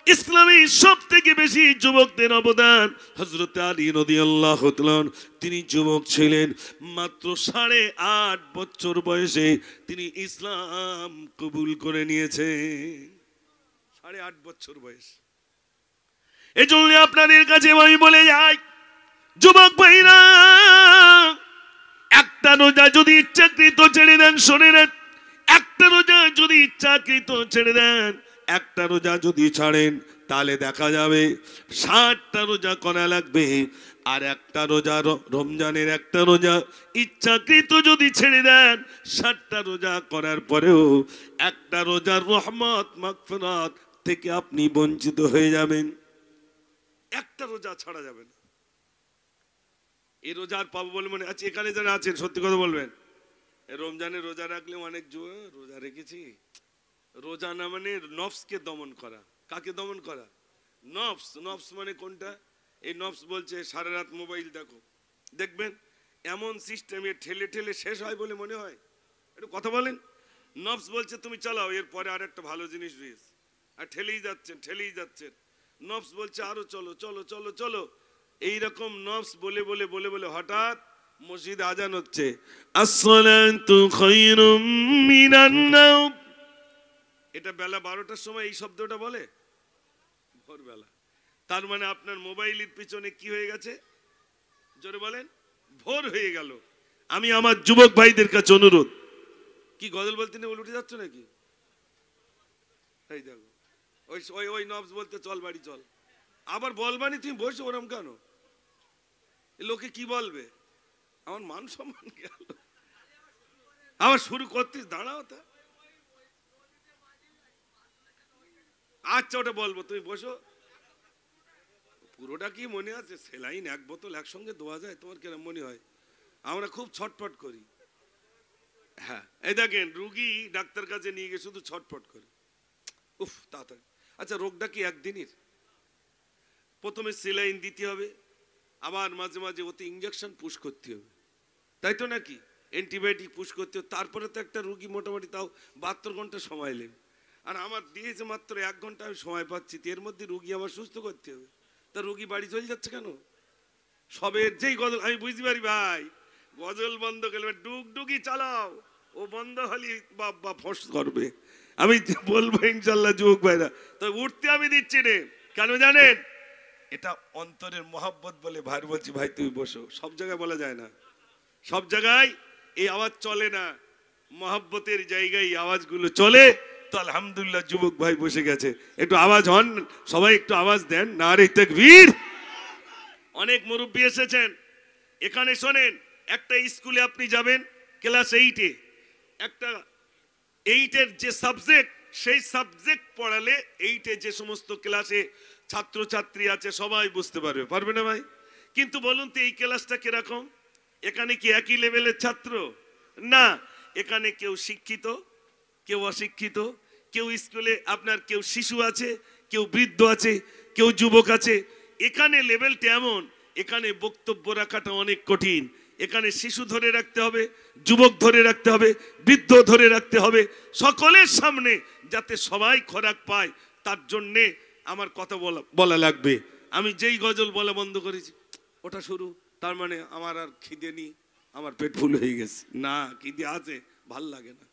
ইসলামে, সব থেকে বেশি যুবকদের অবদান। হযরত আলী রাদিয়াল্লাহু তাআলা তিনি যুবক ছিলেন, মাত্র 8.5 বছর বয়সে তিনি ইসলাম কবুল করে নিয়েছেন। 8.5 বছর বয়স। এই জন্য আপনাদের কাছে আমি বলে যাই, যুবক ভাইরা, একটা রোজা যদি ইচ্ছাকৃত ছেড়ে দেন, শোনে নেন, একটা রোজা যদি ইচ্ছাকৃত ছেড়ে দেন, একটা রোজা যদি ছাড়েন, তাহলে দেখা যাবে 60টা রোজা করা লাগবে। আর একটা রোজা, রমজানের একটা রোজা ইচ্ছাকৃত যদি ছেড়ে দেন, 60টা রোজা করার পরেও একটা রোজার রহমত মাগফিরাত থেকে আপনি বঞ্চিত হয়ে যাবেন। একটা রোজা ছাড়া যাবে না। এই রোজার পাবো বলে মনে আছে? এখানে যারা আছেন সত্যি কথা বলবেন, রমজানে রোজা রাখলে অনেক রোজা রেখেছি। রোজা না মানে নফসকে দমন করা। কাকে দমন করা? নফস। নফস মানে কোনটা? এই নফস বলছে সারা রাত মোবাইল দেখো, দেখবেন এমন সিস্টেমে ঠেলে ঠেলে শেষ হয় বলে মনে হয়। একটু কথা বলেন। নফস বলছে তুমি চালাও, এরপরে আর একটা ভালো জিনিস রয়েছে, আর ঠেলেই যাচ্ছেন ঠেলেই যাচ্ছেন। নফস বলছে আরো চলো চলো চলো চলো। এইরকম নফস বলে বলে বলে বলে হঠাৎ মসজিদ আজান হচ্ছে, আসসালাতু খায়রুম মিনান নাওম। এটা বেলা 12টার সময় এই শব্দটা বলে, ভোরবেলা। তার মানে আপনার মোবাইলের পিছনে কি হয়ে গেছে? জোরে বলেন, ভোর হয়ে গেল। আমি আমার যুবক ভাইদের কাছে অনুরোধ, কি গজল বলতে নেই, উঠে যাচ্ছ নাকি? এই দেখো, ওই ওই ওই নফস বলতে চল বাড়ি চল, আবার বলবানি তুমি বসে ওরম কেন? লোকে কি বলবে? আমার মান সম্মান গেল। আবার শুরু করতিস, দাঁড়াও তা। আচ্ছা ওটা বলবো, তুমি বসো। পুরোটা কি মনে আছে? সেলাইন 1 বোতল একসঙ্গে দেওয়া যায়? তোমার কেন মনে হয়? আমরা খুব ছটফট করি। হ্যাঁ, এই দেখেন রুগী ডাক্তার কাছে নিয়ে গিয়ে শুধু ছটফট করে, উফ তাড়াতাড়ি। আচ্ছা রোগটা কি একদিনের? প্রথমে সেলাইন দিতে হবে, আবার মাঝে মাঝে ওতে ইঞ্জেকশন পুশ করতে হবে, তাই তো নাকি? অ্যান্টিবায়োটিক পুশ করতে হবে। তারপরে তো একটা রুগী মোটামুটি তাও 72 ঘন্টা সময় নেন। আর আমার দিয়েছে মাত্র 1 ঘন্টা আমি সময় পাচ্ছি, এর মধ্যে রুগী আবার সুস্থ করতে হবে। তা রুগী বাড়ি চলে যাচ্ছে কেন? সবের যেই গজল আমি বুঝতে পারি ভাই, গজল বন্ধ করলে ডুগডুগি চালাও, ও বন্ধ হলি বাবা ফস করবে। আমি বলবো ইনশাল্লাহ যুবক ভাইরা, তো উঠতে আমি দিচ্ছি রে, কেন জানেন? এটা অন্তরের মহব্বত বলে ভাই বলছি, ভাই তুমি বসো। সব জায়গায় বলা যায় না, সব জায়গায় এই আওয়াজ চলে না, মহব্বতের জায়গায় আওয়াজগুলো চলে। তো আলহামদুলিল্লাহ যুবক ভাই বসে গেছে, একটু আওয়াজ হন, সবাই একটু আওয়াজ দেন, নারে তাকবীর। অনেক মুরব্বী এসেছেন এখানে, শোনেন, একটা স্কুলে আপনি যাবেন ক্লাস 8-এ, একটা 8-এর যে সাবজেক্ট, সেই সাবজেক্ট পড়ালে 8-এ যে সমস্ত ক্লাসে ছাত্রছাত্রী আছে সবাই বুঝতে পারবে, পারবে না ভাই? কিন্তু বলুন তো এই ক্লাসটা কিরকম? এখানে কি একই লেভেলের ছাত্র? না, এখানে কেউ শিক্ষিত, কেউ অশিক্ষিত, কেউ স্কুলে আপনার কেউ শিশু আছে, কেউ বৃদ্ধ আছে, কেউ যুবক আছে। এখানে লেভেলটা এমন, এখানে বক্তব্য রাখাটা অনেক কঠিন। এখানে শিশু ধরে রাখতে হবে, যুবক ধরে রাখতে হবে, বৃদ্ধ ধরে রাখতে হবে, সকলের সামনে যাতে সবাই খোরাক পায়, তার জন্যে আমার কথা বলা লাগবে। আমি যেই গজল বলা বন্ধ করেছি ওটা শুরু, তার মানে আমার আর খিদে নেই, আমার পেট ফুল হয়ে গেছে। না, খিদে আছে, ভাল লাগে না।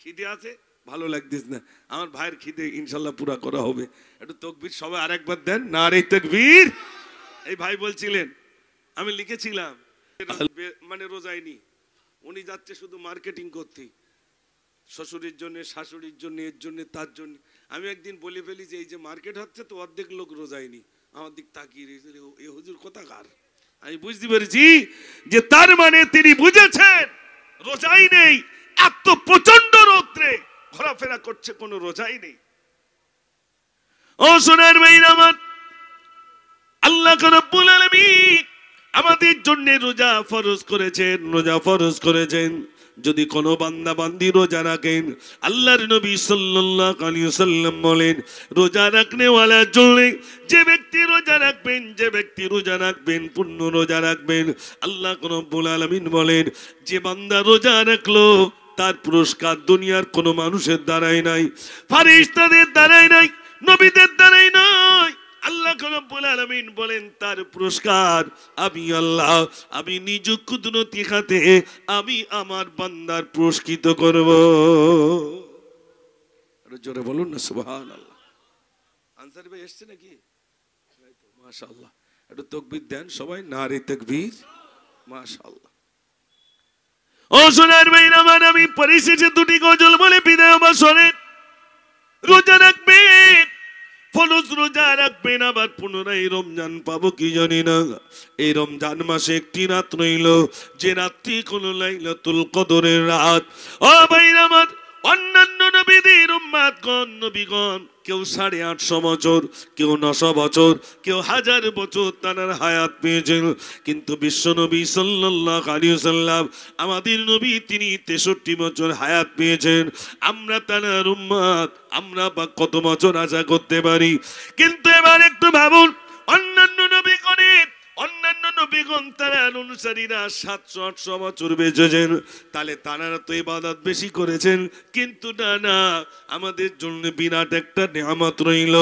খিদে আছে, ভালো লাগতেছে না। আমার ভাইয়ের খিদে ইনশাল্লাহ পুরা করা হবে। একটু তাকবীর সবাই আরেকবার দেন, নারে তাকবীর। এই ভাই বলছিলেন, আমি লিখেছিলাম মানে রোজাইনি, উনি যাচ্ছে শুধু মার্কেটিং করতে, শ্বশুরের জন্য, শাশুড়ির জন্য, এর জন্য, তার জন্য। আমি একদিন বলে ফেলি যে এই যে মার্কেট হচ্ছে তো অর্ধেক লোক রোজাইনি। আমার দিক তাকিয়ে রয়েছে, এ হুজুর কোথাকার? আমি বুঝতে পেরেছি যে তার মানে তিনি বুঝেছেন রোজাই নেই, এত প্রচন্ড রৌদ্রে ঘোরাফেরা করছে, কোনো রোজাই নেই। ও সোনার ভাইরা আমার, আল্লাহ রাব্বুল আলামিন আমাদের জন্য রোজা ফরজ করেছেন, রোজা ফরজ করেছেন। যদি কোনো বান্দা বান্দি রোজা রাখেন, আল্লাহর নবী সাল্লাল্লাহু আলাইহি ওয়াসাল্লাম বলেন, রোজা রাখনে ওয়ালার জন্য, যে ব্যক্তি রোজা রাখবেন, যে ব্যক্তি রোজা রাখবেন, পূর্ণ রোজা রাখবেন, আল্লাহ রাব্বুল আলামিন বলেন, যে বান্দা রোজা রাখলো তার পুরস্কার দুনিয়ার কোনো মানুষের দ্বারাই নাই, ফেরেশতাদের দ্বারাই নাই, নবীদের দ্বারাই নয়। আল্লাহ রাব্বুল আলামিন বলেন, তার পুরস্কার আমি আল্লাহ, আমি নিজ কুদরতি হাতে আমি আমার বান্দার পুরস্কৃত করব। আরো জোরে বলুন না সুবহানাল্লাহ। আনসার ভাই এসছে নাকি? মাশাআল্লাহ, একটু তাকবীর দেন সবাই, নারে তাকবীর, মাশাআল্লাহ। ও সোনার ভাইরা আমার, আমি পরিশেষে দুটি গজল বলে বিদায় আমার শোনেন। রোজা রাখবেন, ফরজ রোজা রাখবেন, আবার পুনরায় রমজান পাবো কি জানি না। এই রমজান মাসে একটি রাত রইল, যে রাত্রি কোন লাইলাতুল কদরের রাত। ও ভাইরা আমার, অন্যান্য নবীদের উম্মাতগণ, নবীগণ কেউ 850 বছর, কেউ 900 বছর, কেউ 1000 বছর তার হায়াত পেয়েছেন, কিন্তু বিশ্ব নবী সাল্লাল্লাহু আলাইহি ওয়াসাল্লাম আমাদের নবী তিনি 63 বছর হায়াত পেয়েছেন। আমরা তার উম্মত, আমরা বা কত বছর আশা করতে পারি? কিন্তু এবার একটু ভাবুন, অন্যান্য নবীগণ তারা অনুসারীরা 700-800 বছর বেঁচেছেন, তাহলে তারা তো ইবাদত বেশি করেছেন। কিন্তু না, আমাদের জন্য বিরাট একটা নিয়ামত রইল।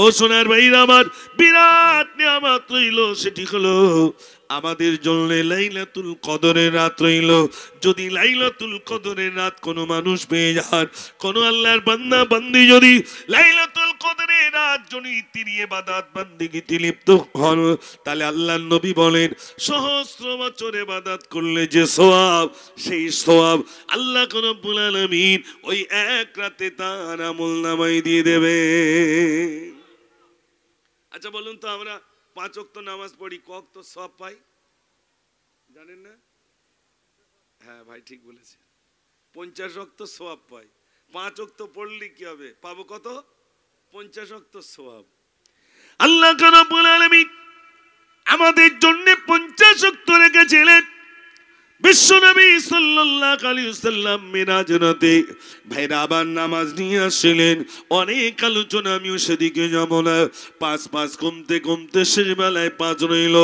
ও সোনার ভাইরা আমার, বিরাট নিয়ামত রইল, সেটি হলো আমাদের জন্য লাইলাতুল কদরের রাত রইল। যদি লাইলাতুল কদরের রাত কোনো মানুষ পেয়ে যান, কোন আল্লাহর বান্দা বান্দি যদি লাইলাতুল কদরের রাত যদি তিনি ইবাদত বান্দিগিতে লিপ্ত হন, তাহলে আল্লাহর নবী বলেন, সহস্র বছর ইবাদত করলে যে সওয়াব, সেই সওয়াব আল্লাহ রাব্বুল আলামিন ওই এক রাতে তার আমলনামায় দিয়ে দেবে। আচ্ছা বলুন তো, আমরা 5 ওয়াক্ত নামাজ পড়ি, কত তো সওয়াব পাই জানেন না? হ্যাঁ ভাই ঠিক বলেছে, 50 ওয়াক্ত সওয়াব পাই। 5 ওয়াক্ত পড়লে কি হবে? পাবো কত? 50 ওয়াক্ত সওয়াব। আল্লাহ রাব্বুল আলামিন আমাদের জন্য 50 ওয়াক্ত রেখেছিলেন। বিশ্বনবী সাল্লাল্লাহু আলাইহি ওয়াসাল্লাম মিরাজ রাতে ভাইরা আবার নামাজ নিয়ে আসলেন। অনেক আলোচনা, আমিও সেদিকে যাব না। 5 কমতে কমতে শেষ বেলায় 5 রইল।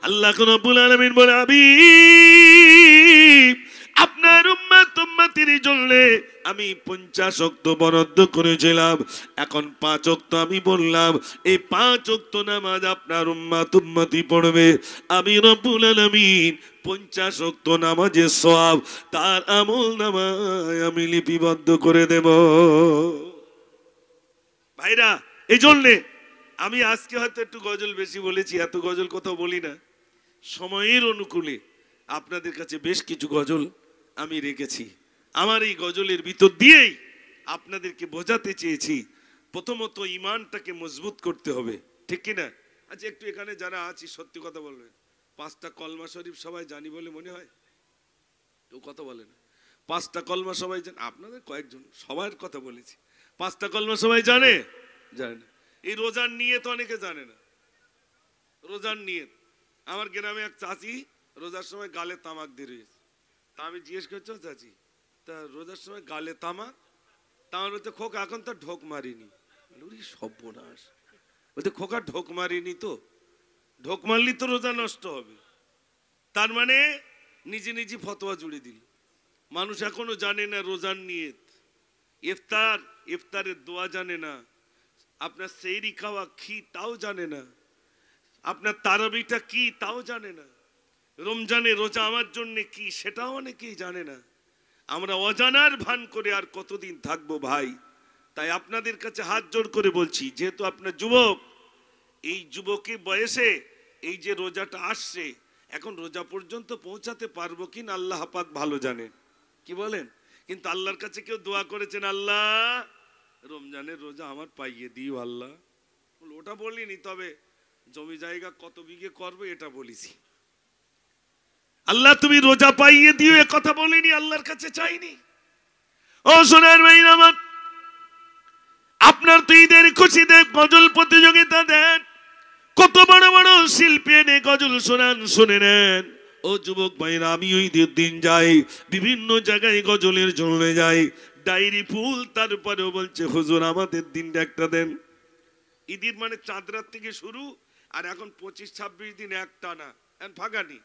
আল্লাহ রাব্বুল আলামিন বলে, হাবিব আপনার উম্মতের জন্য আমি 50 ওয়াক্ত বরাদ্দ করেছিলাম, এখন 5 ওয়াক্ত আমি বললাম, এই 5 ওয়াক্ত নামাজ আপনার উম্মতি পড়বে। আমি রব্বুল আলামিন 50 ওয়াক্ত নামাজের সওয়াব তার আমলনামায় আমি লিপিবদ্ধ করে দেব। ভাইরা, এই জন্য আমি আজকে হয়তো একটু গজল বেশি বলেছি, এত গজল কোথাও বলি না। সময়ের অনুকূলে আপনাদের কাছে বেশ কিছু গজল আমি রেখেছি। আমার এই গজলের ভিতর দিয়েই আপনাদেরকে বোঝাতে চেয়েছি, প্রথমত ঈমানটাকে মজবুত করতে হবে, ঠিক কিনা? আচ্ছা একটু এখানে যারা আছি সত্যি কথা বলবেন, 5টা কলমা শরীফ সবাই জানি বলে মনে হয়? কেউ কথা বলে না। 5টা কলমা সবাই জানে? আপনাদের কয়েকজন, সবার কথা বলেছি। 5টা কলমা সবাই জানে? জানে না। এই রোজার নিয়ত অনেকে জানে না। রোজার নিয়ত, আমার গ্রামে এক চাচি রোজার সময় গালে তামাক দিয়ে রয়েছে। তা আমি জিজ্ঞেস করছি, চাচি তা রোজার সময় গালে তামাক? তামার বলতে, খোকা এখন তো ঢোক মারিনি। সর্বনাশ, বলতে খোকা ঢোক মারিনি তো? ঢোক মারলি তো রোজা নষ্ট হবে। তার মানে নিজে নিজে ফতোয়া জুড়ে দিল। মানুষ এখনো জানে না রোজার নিয়ত। ইফতারের দোয়া জানে না, আপনার সেহরি খাওয়া কি তাও জানে না, আপনার তারাবিটা কি তাও জানে না, রমজানে রোজা আমার জন্য কি সেটাও অনেকেই জানে না। আমরা অজানার ভান করে আর কতদিন থাকবো ভাই? তাই আপনাদের কাছে হাত জোড় করে বলছি, যেহেতু আপনার যুবক, এই যুবকের বয়সে এই যে রোজাটা আসছে, এখন রোজা পর্যন্ত পৌঁছাতে পারবো কিনা আল্লাহ পাক ভালো জানেন, কি বলেন? কিন্তু আল্লাহর কাছে কেউ দোয়া করেছেন, আল্লাহ রমজানের রোজা আমার পাইয়ে দিও আল্লাহ? ওটা বলিনি, তবে জমি জায়গা কত বিঘে করবে এটা বলেছি। আল্লাহ তুমি রোজা পাইয়ে দিও এ কথা বলিনি, আল্লাহর কাছে চাইনি। ও সোনার ভাইরা আমার, আপনার তো ঈদের খুশিতে গজল প্রতিযোগিতা দেন, কত বড় বড় শিল্পী এনে গজল শোনান, শুনে নেন। ও যুবক ভাইরা, আমি ওই দিন যাই, বিভিন্ন জায়গায় গজলের জন্য যাই, ডায়েরি ফুল, তারপরেও বলছে হুজুর আমাদের দিনটা একটা দেন। ঈদের মানে চাঁদ রাত থেকে শুরু, আর এখন 25-26 দিন একটা না, ফাঁকানি।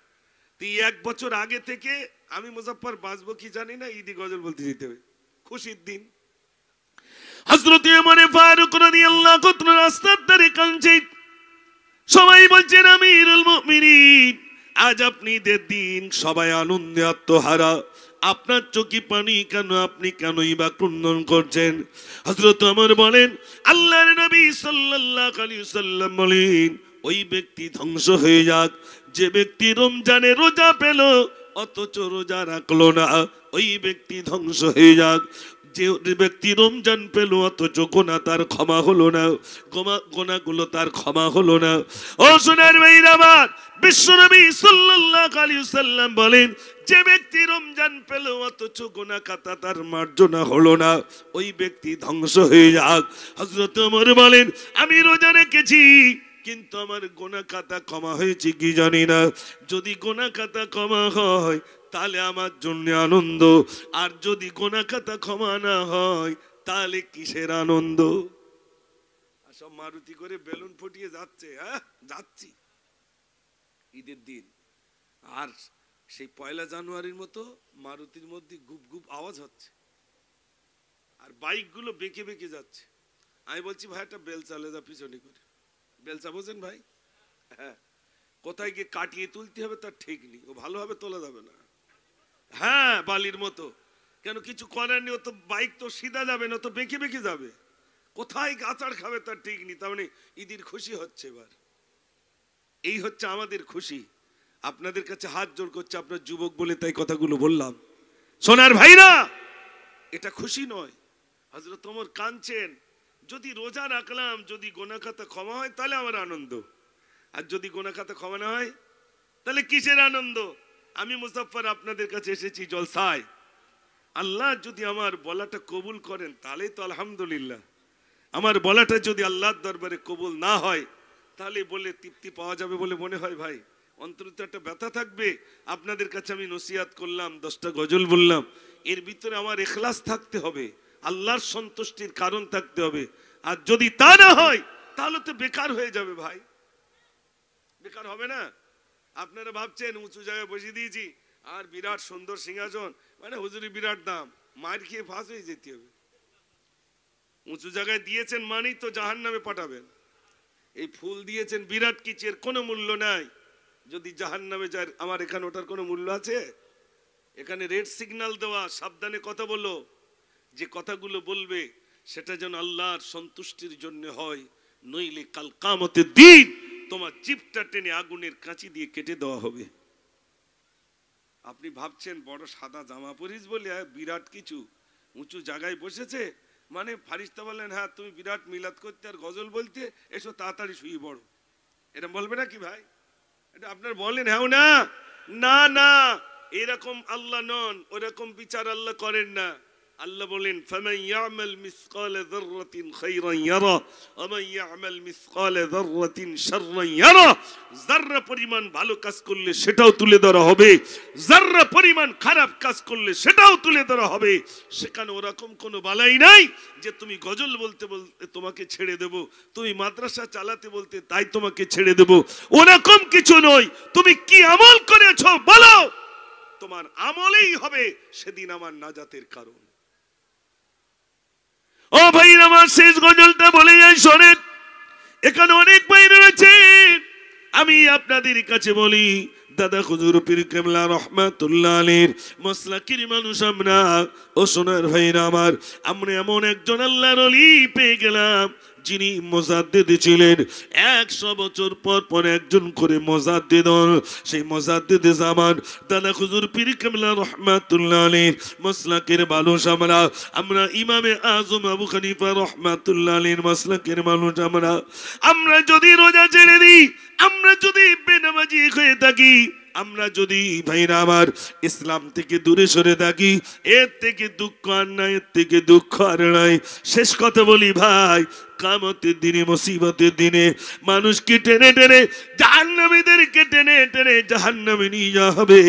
তুই 1 বছর আগে থেকে আমি মুজাফফর বাঁচবো কি জানি না, ঈদি গজল বলতে যেতে হবে, খুশির দিন। হযরত ওমর ফারুক রাদিয়াল্লাহু তাআলা রাস্তার ধারে কাঁদছে, সবাই বলছেন আমিরুল মুমিনিন, আজ আপনি ঈদের দিন, সবাই আনন্দে আত্মহারা, আপনার চোখে পানি কেন, আপনি কেনই বা ক্রন্দন করছেন? হযরত ওমর বলেন, আল্লাহর নবী সাল্লাল্লাহু আলাইহি ওয়াসাল্লাম বলেন, ওই ব্যক্তি ধ্বংস হয়ে যাক যে ব্যক্তি রমজানে রোজা পেল অথচ রোজা রাখলো না, ওই ব্যক্তি ধ্বংস হয়ে যাক যে ব্যক্তি রমজান পেল অথচ গোনা তার ক্ষমা হলো না, গোনাগুলো তার ক্ষমা হলো না। ও সোনার ভাইরা আমার, বিশ্বনবী সাল্লাল্লাহু আলাইহি ওয়াসাল্লাম বলেন, যে ব্যক্তি রমজান পেল অথচ গোনা খাতা তার মার্জনা হলো না, ওই ব্যক্তি ধ্বংস হয়ে যাক। হযরত ওমর বলেন, আমি রোজা রেখেছি কিন্তু আমার গোনা খাতা ক্ষমা হয়েছে কি জানি না, যদি গোনা খাতা ক্ষমা হয় তাহলে আমার জন্য আনন্দ, আর যদি গোনা খাতা ক্ষমা না হয় তাহলে কিসের আনন্দ? সব মারুতি করে বেলুন ফুটিয়ে যাচ্ছে, হ্যাঁ যাচ্ছি ঈদের দিন, আর সেই 1 জানুয়ারির মতো মারুতির মধ্যে গুপ গুপ আওয়াজ হচ্ছে, আর বাইকগুলো বেঁকে বেঁকে যাচ্ছে। আমি বলছি ভাই একটা বেল চালে যা পিছনে করে, বেলচা বোঝেন ভাই? হ্যাঁ, কোথায় গিয়ে কাটিয়ে তুলতে হবে তার ঠিক নেই, ও ভালোভাবে তোলা যাবে না। হ্যাঁ, বালির মতো, কেন কিছু করার নেই, ও তো বাইক তো সিধা যাবে না, তো বেঁকে বেঁকে যাবে, কোথায় আচার খাবে তার ঠিক নেই। তার মানে ঈদের খুশি হচ্ছে এবার, এই হচ্ছে আমাদের খুশি। আপনাদের কাছে হাত জোড় করছে, আপনার যুবক বলে তাই কথাগুলো বললাম। সোনার ভাইরা, এটা খুশি নয়। হযরত ওমর কাঁদছেন, যদি রোজা রাখলাম, যদি গোনা খাতা ক্ষমা হয় তাহলে আমার আনন্দ, আর যদি গোনা খাতা ক্ষমা না হয় তাহলে কিসের আনন্দ? আমি মুজাফফর আপনাদের কাছে এসেছি জলসায়, আল্লাহ যদি আমার বলাটা কবুল করেন তাহলে তো আলহামদুলিল্লাহ, আমার বলাটা যদি আল্লাহর দরবারে কবুল না হয় তাহলে বলে তৃপ্তি পাওয়া যাবে বলে মনে হয় ভাই? অন্তরে একটা ব্যথা থাকবে। আপনাদের কাছে আমি নসিহত করলাম, 10টা গজল বললাম, এর ভিতরে আমার ইখলাস থাকতে হবে, আল্লাহর সন্তুষ্টির কারণ থাকতে হবে, আর যদি তা না হয় তাহলে তো বেকার হয়ে যাবে ভাই, বেকার হবে না? আপনারা ভাবছেন উঁচু জায়গায় বসিয়ে দিয়েছি আর বিরাট সুন্দর সিংহাসন, মানে হুজুরি বিরাট দাম, মার খেয়ে ফাঁস হয়ে যেতে হবে। উঁচু জায়গায় দিয়েছেন মানেই তো জাহান্নামে পাঠাবেন। এই ফুল দিয়েছেন বিরাট কিচের কোনো মূল্য নাই, যদি জাহান্নামে যায় আমার এখানে ওটার কোনো মূল্য আছে? এখানে রেড সিগন্যাল দেওয়া, সাবধানে কথা বলো, যে কথাগুলো বলবে সেটা যেন আল্লাহর সন্তুষ্টির জন্য হয়, নইলে কাল কিয়ামতের দিন তোমার জিভটা টেনে আগুনের কাঁচি দিয়ে কেটে দেওয়া হবে। আপনি ভাবছেন বড় সাদা জামা পরিস বলে বিরাট কিছু উঁচু জায়গায় বসেছে, মানে ফারিস্তা বললেন হ্যাঁ তুমি বিরাট মিলাদ করতে আর গজল বলতে, এসো তাড়াতাড়ি শুয়ে পড়ো, এটা বলবে না কি ভাই? এটা আপনার বলেন হ্যাঁ না? না না, এরকম আল্লাহ নন, ওরকম বিচার আল্লাহ করেন না। আল্লাহ বলেন ফামান ইয়ামাল মিসকালা যাররাতিন খায়রান ইয়ারা ওয়া মান ইয়ামাল মিসকালা যাররাতিন শাররান ইয়ারা। যাররা পরিমাণ ভালো কাজ করলে সেটাও তুলে ধরা হবে, যাররা পরিমাণ খারাপ কাজ করলে সেটাও তুলে ধরা হবে। সেখানে ওরকম কোনো বালাই নাই যে তুমি গজল বলতে বলতে তোমাকে ছেড়ে দেব, তুমি মাদ্রাসা চালাতে বলতে তাই তোমাকে ছেড়ে দেব, ওরকম কিছু নয়। তুমি কি আমল করেছো বলো, তোমার আমলেই হবে সেদিন আমার নাজাতের কারণ। ও ভাই আমার, শেষ গজলটা বলে যাই শোনেন, এখানে অনেক ভাই রয়েছে, আমি আপনাদের কাছে বলি দাদা হুজুর পীর কেবলা রহমাতুল্লাহ আলাইহির মাসলাকির মানুষ আমরা। ও সোনার ভাইরা আমার, আমরা এমন একজন আল্লাহর ওলি পেয়ে গেলাম যিনি মুজাদ্দিদ ছিলেন। 100 বছর পর পর একজন করে মুজাদ্দিদ হন। সেই মুজাদ্দিদ জামান দাদা হুজুর পীর কেবলা রহমাতুল্লাহ আলাইহির মাসলাকের মানুষ আমরা। আমরা ইমামে আজম আবু হানিফা রহমাতুল্লাহ আলাইহির মাসলাকের মানুষ আমরা। আমরা যদি রোজা ছেড়ে দিই, আমরা যদি বেনামাজি হয়ে থাকি, আমরা যদি ভাইরা আমার ইসলাম থেকে দূরে সরে থাকি, এর থেকে দুঃখ আর নাই, এর থেকে দুঃখ আর নাই। শেষ কথা বলি ভাই, কিয়ামতের দিনে, মুসিবতের দিনে মানুষকে টেনে টেনে জাহান্নামীদেরকে টেনে টেনে জাহান্নামে নিয়ে যাওয়া হবে।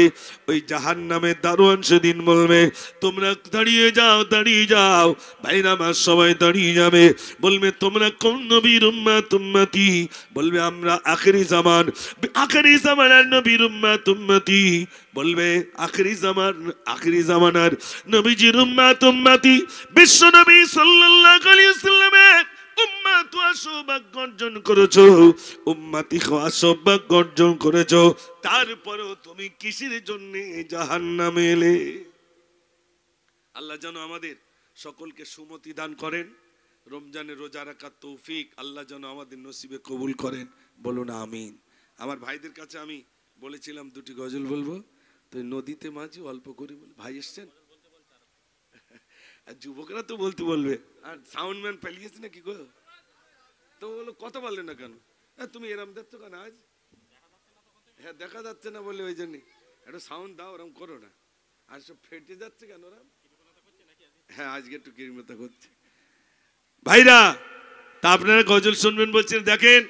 ওই জাহান্নামের দারোয়ান সেদিন বলবে, তোমরা দাঁড়িয়ে যাও, দাঁড়িয়ে যাও। ভাইরা আমার সবাই দাঁড়িয়ে যাবে, বলবে তোমরা কোন নবীর উম্মত উম্মতি? বলবে আমরা আখেরি জামান, আখেরি জামানার নবীর উম্মত উম্মতি। বলবে আখেরি জামানার নবীজির উম্মত উম্মতি। বিশ্ব নবী সাল্লাল্লাহু আলাইহি ওয়াসাল্লামের উম্মত সৌভাগ্য অর্জন করেছো, উম্মতি হওয়া সৌভাগ্য অর্জন করেছো, তারপরেও তুমি কিসের জন্য জাহান্নামে এলে? আল্লাহ যেন আমাদের সকলকে সুমতি দান করেন। রমজানের রোজা রাখার তৌফিক আল্লাহ যেন আমাদের নসিবে কবুল করেন, বলুন আমিন। আমার ভাইদের কাছে আমি বলেছিলাম দুটি গজল বলবো, তো নদীতে মাঝি অল্প করে বল। ভাই এসছেন, যুবকরা তো বলতে বলবে, আর সাউন্ডম্যান পালিয়েছে না কি গো? তো বলো কথা বললে না কেন? তুমি এরম দেখছো কেন আজ? হ্যাঁ দেখা যাচ্ছে না বলে ওই জন্য একটা সাউন্ড দাও, ওরম করো না। আর সব ফেটে যাচ্ছে কেন ওরম? হ্যাঁ আজকে একটু কৃমিতা করছে ভাইরা। তা আপনারা গজল শুনবেন বলছেন। দেখেন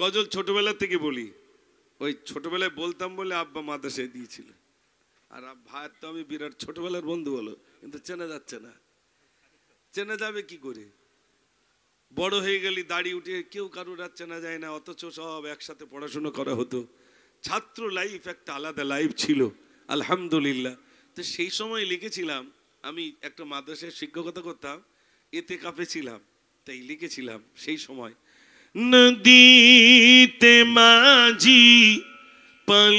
গজল ছোটবেলা থেকে বলি, ওই ছোটবেলায় বলতাম বলে আব্বা মাদ্রাসায় দিয়েছিল। আর ভাই তো আমি বিরাট ছোটবেলার বন্ধু বলো, কিন্তু চেনা যাচ্ছে না। চেনা যাবে কি করে? বড় হয়ে গেলি, দাড়ি উঠে কেউ কারোর আর চেনা যায় না, অথচ সব একসাথে পড়াশোনা করা হতো। ছাত্র লাইফ একটা আলাদা লাইফ ছিল, আলহামদুলিল্লাহ। তো সেই সময় লিখেছিলাম, আমি একটা মাদ্রাসায় শিক্ষকতা করতাম, এতে কাপে ছিলাম, তাই লিখেছিলাম সেই সময়, নদীতে মাঝি পাল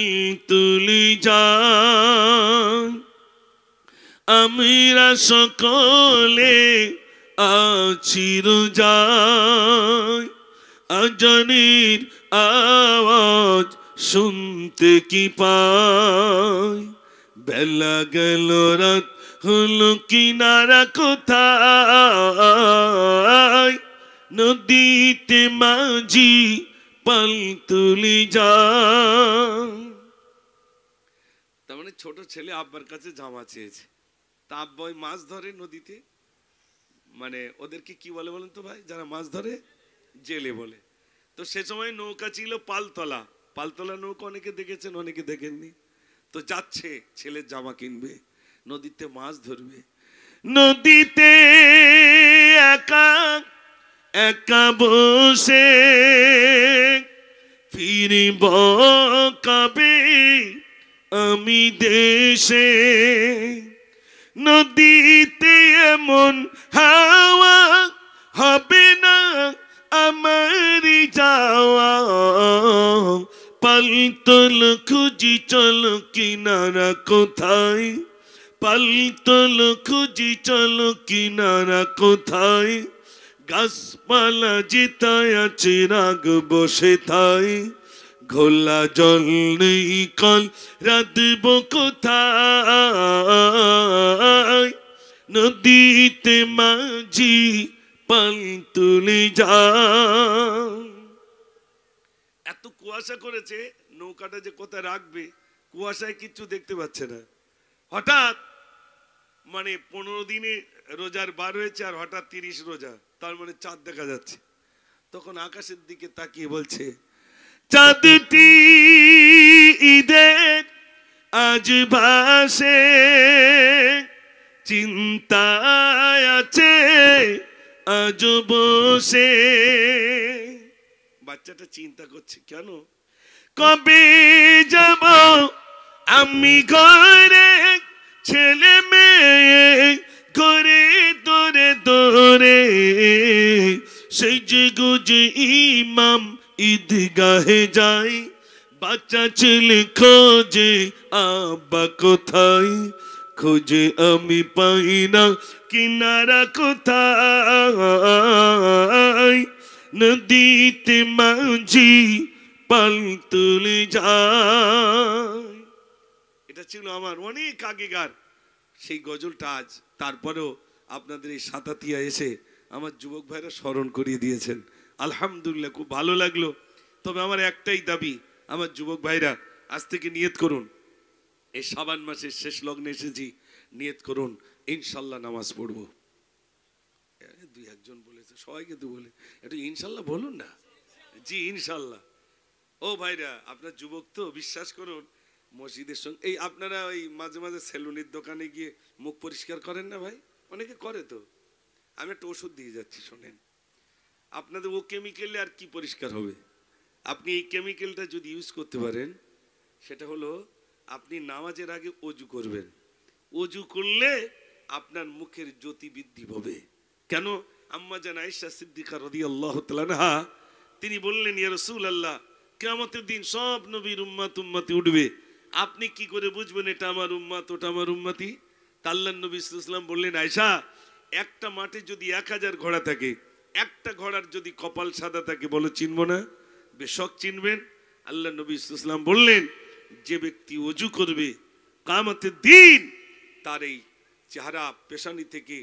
তুলি যায়, আমরা সকলে আছি রোজায়, আজানের আওয়াজ শুনতে কি পাই, বেলা গেল রাত হলো কিনারা কোথায়, নদীতে মাঝি পাল তুলি যায়। তার মানে ছোট ছেলে আব্বার কাছে জামা চেয়েছে, তা আব্বা ওই মাছ ধরে নদীতে, মানে ওদেরকে কি বলে বলেন তো ভাই যারা মাছ ধরে? জেলে বলে। তো সে সময় নৌকা ছিল পালতলা, পালতলা নৌকা অনেকে দেখেছেন, অনেকে দেখেননি। তো যাচ্ছে ছেলের জামা কিনবে, নদীতে মাছ ধরবে। নদীতে একা একা বসে ফিরিব কবে আমি দেশে, নদীতে এমন হাওয়া হবে না আমার যাওয়া, পালতল খুঁজি চলো কিনারা কোথায়, পালতল খুঁজি চলো কিনারা কোথায়, গাছপালা যেতায় আছে রাগ বসে থাই, ঘোলা জল নেই কল রাধব কোথায়, নদীতে মাঝি পাল তুলে যায়। এত কুয়াশা করেছে, নৌকাটা যে কোথায় রাখবে কুয়াশায় কিচ্ছু দেখতে পাচ্ছে না। হঠাৎ মানে 15 দিনে রোজার বার হয়েছে, আর হঠাৎ 30 রোজা, তার মানে চাঁদ দেখা যাচ্ছে। তখন আকাশের দিকে তাকিয়ে বলছে, চাঁদটি ঈদের আজ ভাসে, চিন্তায় আছে আজ বসে। বাচ্চাটা চিন্তা করছে, কেন? কবে যাব আমি ঘরে, ছেলে মেয়ে ঘরে দরে দরে, সেই যে গুজে ইমাম ঈদগাহে যাই, বাচ্চা ছেলে খোঁজে আব্বা কোথায়, খোঁজে আমি পাই না কিনারা কোথায়, নদীতে মাঝি পাল তুলে যায়। এটা ছিল আমার অনেক আগেকার সেই গজলটা। আজ তারপরেও আপনাদের এই সাতাতিয়া এসে আমার যুবক ভাইরা স্মরণ করিয়ে দিয়েছেন, আলহামদুলিল্লাহ খুব ভালো লাগলো। তবে আমার একটাই দাবি, আমার যুবক ভাইরা আজ থেকে নিয়ত করুন, এই শাবান মাসের শেষ লগ্নে এসেছি, নিয়ত করুন ইনশাল্লাহ নামাজ পড়বো। দুই একজন বলেছে, সবাইকে তো বলে একটু ইনশাল্লাহ বলুন না। জি ইনশাল্লাহ। ও ভাইরা, আপনার যুবক তো, বিশ্বাস করুন মসজিদের সঙ্গে এই আপনারা ওই মাঝে মাঝে সেলুনের দোকানে গিয়ে মুখ পরিষ্কার করেন না ভাই? অনেকে করে তো। আমি একটা ওষুধ দিয়ে যাচ্ছি, শোনেন। আপনাদের ও কেমিক্যালে আর কি পরিষ্কার হবে? আপনি এই কেমিক্যালটা যদি ইউজ করতে পারেন, সেটা হলো আপনি নামাজের আগে অজু করবেন। অজু করলে আপনার মুখের জ্যোতি বৃদ্ধি পাবে। কেন? আম্মা জান আয়েশা সিদ্দিকা রাদিয়াল্লাহু তাআলা আনহা তিনি বললেন, ইয়া রাসূলুল্লাহ, কিয়ামতের দিন সব নবীর উম্মত উম্মতি উঠবে, আপনি কি করে বুঝবেন এটা আমার উম্মত ওটা আমার উম্মতি? আল্লাহর নবী সাল্লাল্লাহু আলাইহি ওয়াসাল্লাম বললেন, আয়েশা, একটা মাঠে যদি 1000 ঘোড়া থাকে, একটা ঘোড়ার যদি কপাল সাদা থাকে, বলো চিনবো না? বেশক চিনবেন। আল্লাহর নবী সাল্লাল্লাহু আলাইহি ওয়াসাল্লাম বললেন, যে ব্যক্তি ওযু করবে কিয়ামতের দিন তার এই চেহারা পেশানি থেকে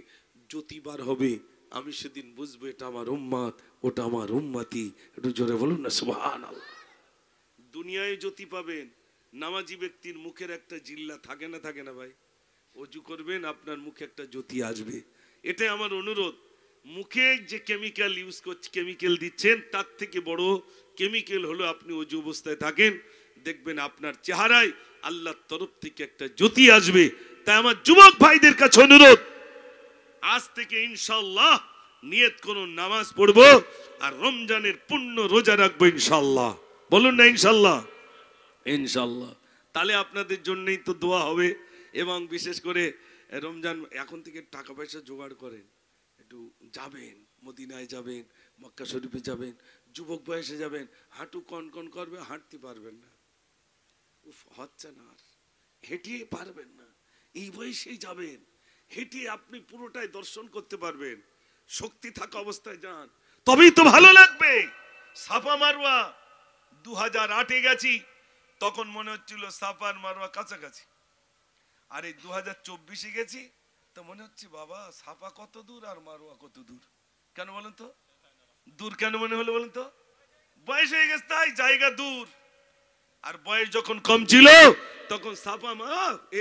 জ্যোতি বার হবে, আমি সেদিন বুঝবো এটা আমার উম্মত ওটা আমার উম্মতি। একটু জোরে বলুন না সুবহানাল্লাহ। দুনিয়ায় জ্যোতি পাবেন, নামাজি ব্যক্তির মুখের একটা জিল্লা থাকে না? থাকে না ভাই? ওযু করবেন, আপনার মুখে একটা জ্যোতি আসবে। এটাই আমার অনুরোধ। মুখে যে কেমিক্যাল ইউজ করছে, কেমিক্যাল দিচ্ছেন, তার থেকে বড় কেমিক্যাল হলো আপনি ওযু অবস্থায় থাকেন, দেখবেন আপনার চেহারায় আল্লাহর তরফ থেকে একটা জ্যোতি আসবে। তাই আমার যুবক ভাইদের কাছে অনুরোধ, আজ থেকে ইনশাআল্লাহ নিয়ত করুন নামাজ পড়বো আর রমজানের পূর্ণ রোজা রাখবো ইনশাআল্লাহ। বলুন না ইনশাআল্লাহ। ইনশাআল্লাহ। তাহলে আপনাদের জন্যই তো দোয়া হবে। এবং বিশেষ করে রমজান এখন থেকে টাকা পয়সা জোগাড় করেন, একটু যাবেন, মদিনায় যাবেন, মক্কা শরীফে যাবেন, যুবক বয়সে যাবেন, হাঁটু কনকন করবে, হাঁটতে পারবেন না, উফ হচ্ছে না, আর হেঁটিয়ে পারবেন না, এই বয়সেই যাবেন, হেঁটে আপনি পুরোটাই দর্শন করতে পারবেন। শক্তি থাকা অবস্থায় যান, তবেই তো ভালো লাগবে। সাফা মারওয়া 2008-এ গেছি, তখন মনে হচ্ছিল সাফা আর মারওয়া কাছাকাছি। আর এই 2024-এ গেছি, তো মনে হচ্ছে বাবা সাফা কত দূর আর মারওয়া কত দূর। কেন বলেন তো? দূর কেন মনে হলো বলেন তো? বয়স হয়ে গেছে তাই জায়গা দূর। আর বয়স যখন কম ছিল তখন সাফা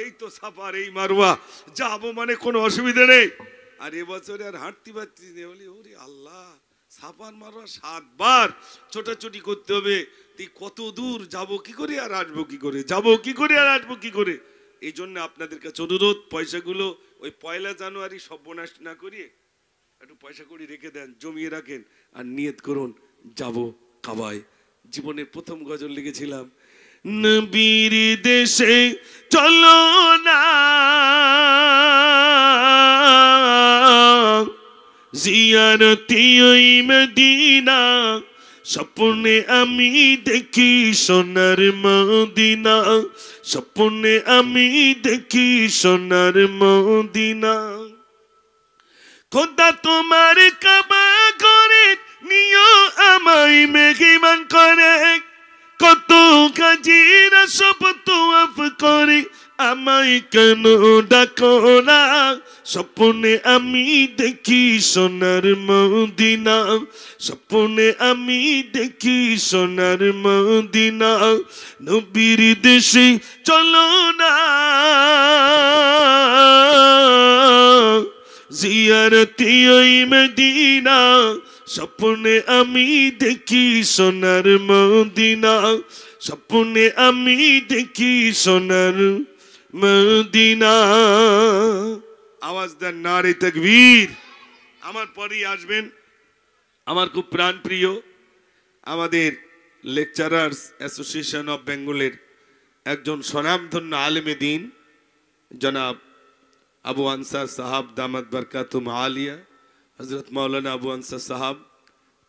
এই তো সাফা আর এই মারওয়া যাবো মানে কোনো অসুবিধা নেই। আর এবছরে আর হাঁটতে পারছি না, বলি ওরে আল্লাহ, সাফা আর মারওয়া 7 বার ছোটাছুটি করতে হবে, তুই কত দূর যাবো কি করে আর আসবো কি করে, যাবো কি করে আর আসবো কি করে। এই জন্য আপনাদের কাছে অনুরোধ, পয়সাগুলো ওই 1 জানুয়ারি সর্বনাশ না করিয়ে একটু পয়সা করে রেখে দেন, জমিয়ে রাখেন, আর নিয়ত করুন যাবো কাবায়। জীবনের প্রথম গজল লিখেছিলাম, নবীর দেশে চলো না জিয়ারতি ওই মদিনা, স্বপ্নে আমি দেখি সোনার মদিনা, স্বপ্নে আমি দেখি সোনার মদিনা। খোদা তোমার কাবা করে নিও আমায় মেহমান করে, কত কাজীরা সব তোয়াফ করে আমায় কেন ডাকো না, স্বপ্নে আমি দেখি সোনার মদিনা, স্বপ্নে আমি দেখি সোনার মদিনা। নবীর দেশে চলো না জিয়ারতি ওই মদিনা, স্বপ্নে আমি দেখি সোনার মদিনা, স্বপ্নে আমি দেখি সোনার মদিনা। আওয়াজ দেন নারে তাকবীর। আমার পরেই আসবেন আমার খুব প্রাণ প্রিয় আমাদের লেকচারার্স অ্যাসোসিয়েশন অফ বেঙ্গলের একজন স্বনামধন্য আলেমে দ্বীন জনাব আবু আনসার সাহাব দামাত বরকাতুম আলিয়া, হযরত মাওলানা আবু আনসার সাহাব।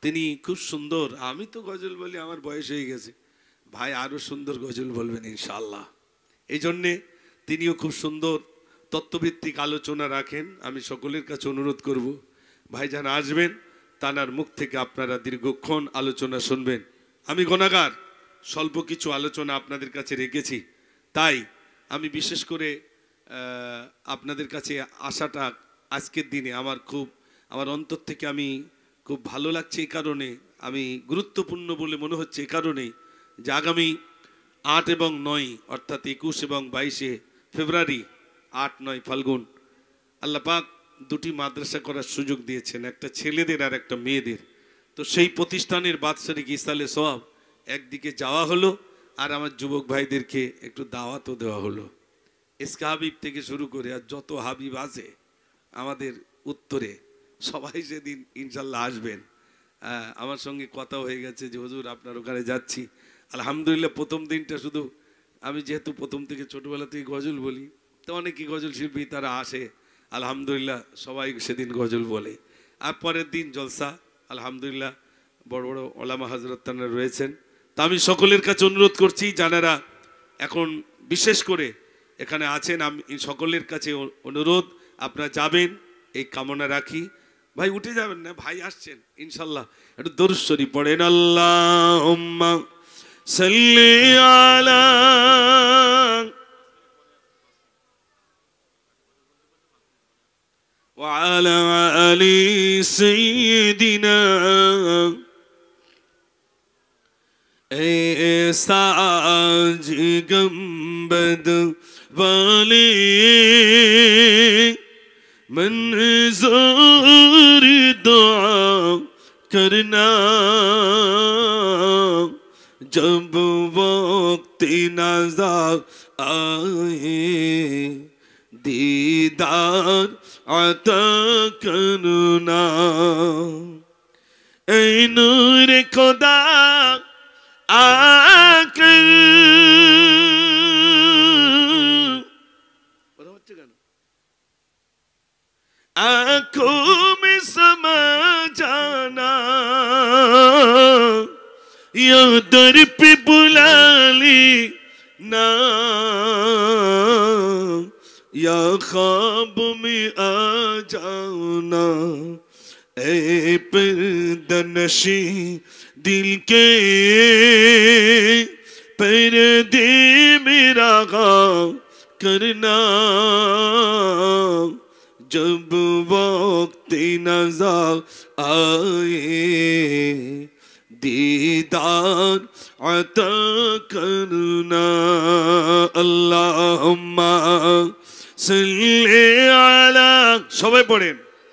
তিনি খুব সুন্দর, আমি তো গজল বলি, আমার বয়স হয়ে গেছে, ভাই আরো সুন্দর গজল বলবেন ইনশাআল্লাহ। এই জন্যে তিনিও খুব সুন্দর তত্ত্বভিত্তিক আলোচনা রাখেন। আমি সকলের কাছে অনুরোধ করব, ভাইজান আসবেন, তানার মুখ থেকে আপনারা দীর্ঘক্ষণ আলোচনা শুনবেন। আমি গুনাহগার, স্বল্প কিছু আলোচনা আপনাদের কাছে রেখেছি, তাই আমি বিশেষ করে আপনাদের কাছে আসাটা আজকের দিনে আমার অন্তর থেকে আমি খুব ভালো লাগছে। এই কারণে আমি গুরুত্বপূর্ণ বলে মনে হচ্ছে, এই কারণেই যে আগামী 8 এবং 9 অর্থাৎ 21 এবং 22 ফেব্রুয়ারি, 8-9 ফাল্গুন আল্লাহ পাক দুটি মাদ্রাসা করার সুযোগ দিয়েছেন, একটা ছেলেদের আর একটা মেয়েদের। তো সেই প্রতিষ্ঠানের বাৎসরিক ইসালে সওয়াব একদিকে যাওয়া হলো, আর আমার যুবক ভাইদেরকে একটু দাওয়াতও দেওয়া হলো। এসকা হাবিব থেকে শুরু করে আর যত হাবিব আছে আমাদের উত্তরে সবাই সেদিন ইনশাল্লাহ আসবেন। আমার সঙ্গে কথা হয়ে গেছে যে হুজুর আপনার ওখানে যাচ্ছি। আলহামদুলিল্লাহ প্রথম দিনটা শুধু আমি যেহেতু প্রথম থেকে ছোটোবেলা থেকে গজল বলি, তো অনেকেই গজল শিল্পী তারা আসে, আলহামদুলিল্লাহ সবাই সেদিন গজল বলে। আর পরের দিন জলসা, আলহামদুলিল্লাহ বড় বড় ওলামা হযরত তারা রয়েছেন। তা আমি সকলের কাছে অনুরোধ করছি যারা এখন বিশেষ করে এখানে আছেন, আমি সকলের কাছে অনুরোধ আপনারা যাবেন এই কামনা রাখি। ভাই উঠে যাবেন না, ভাই আসছেন ইনশাল্লাহ, একটু দরুদ শরীফ পড়েন। আল্লাহুম্মা সাল্লি আলা ওয়া আলা আলি সাইয়্যিদিনা साज गंबद वाले मंजूर दुआ करना, जब वक्त नज़र आए दीदार अता करना। ऐ नूर खुदा आकर आंखों में समा जाना, या दर पे बुला ली ना, या ख्वाब में आ जाना। ऐ पर्दनशी दिल के पर्दे मेरा गाँव करना, जब वक्त नज़र आए दीदार अता करना। अल्लाहुम्मा सल्ली अला, सबाई पढ़ें।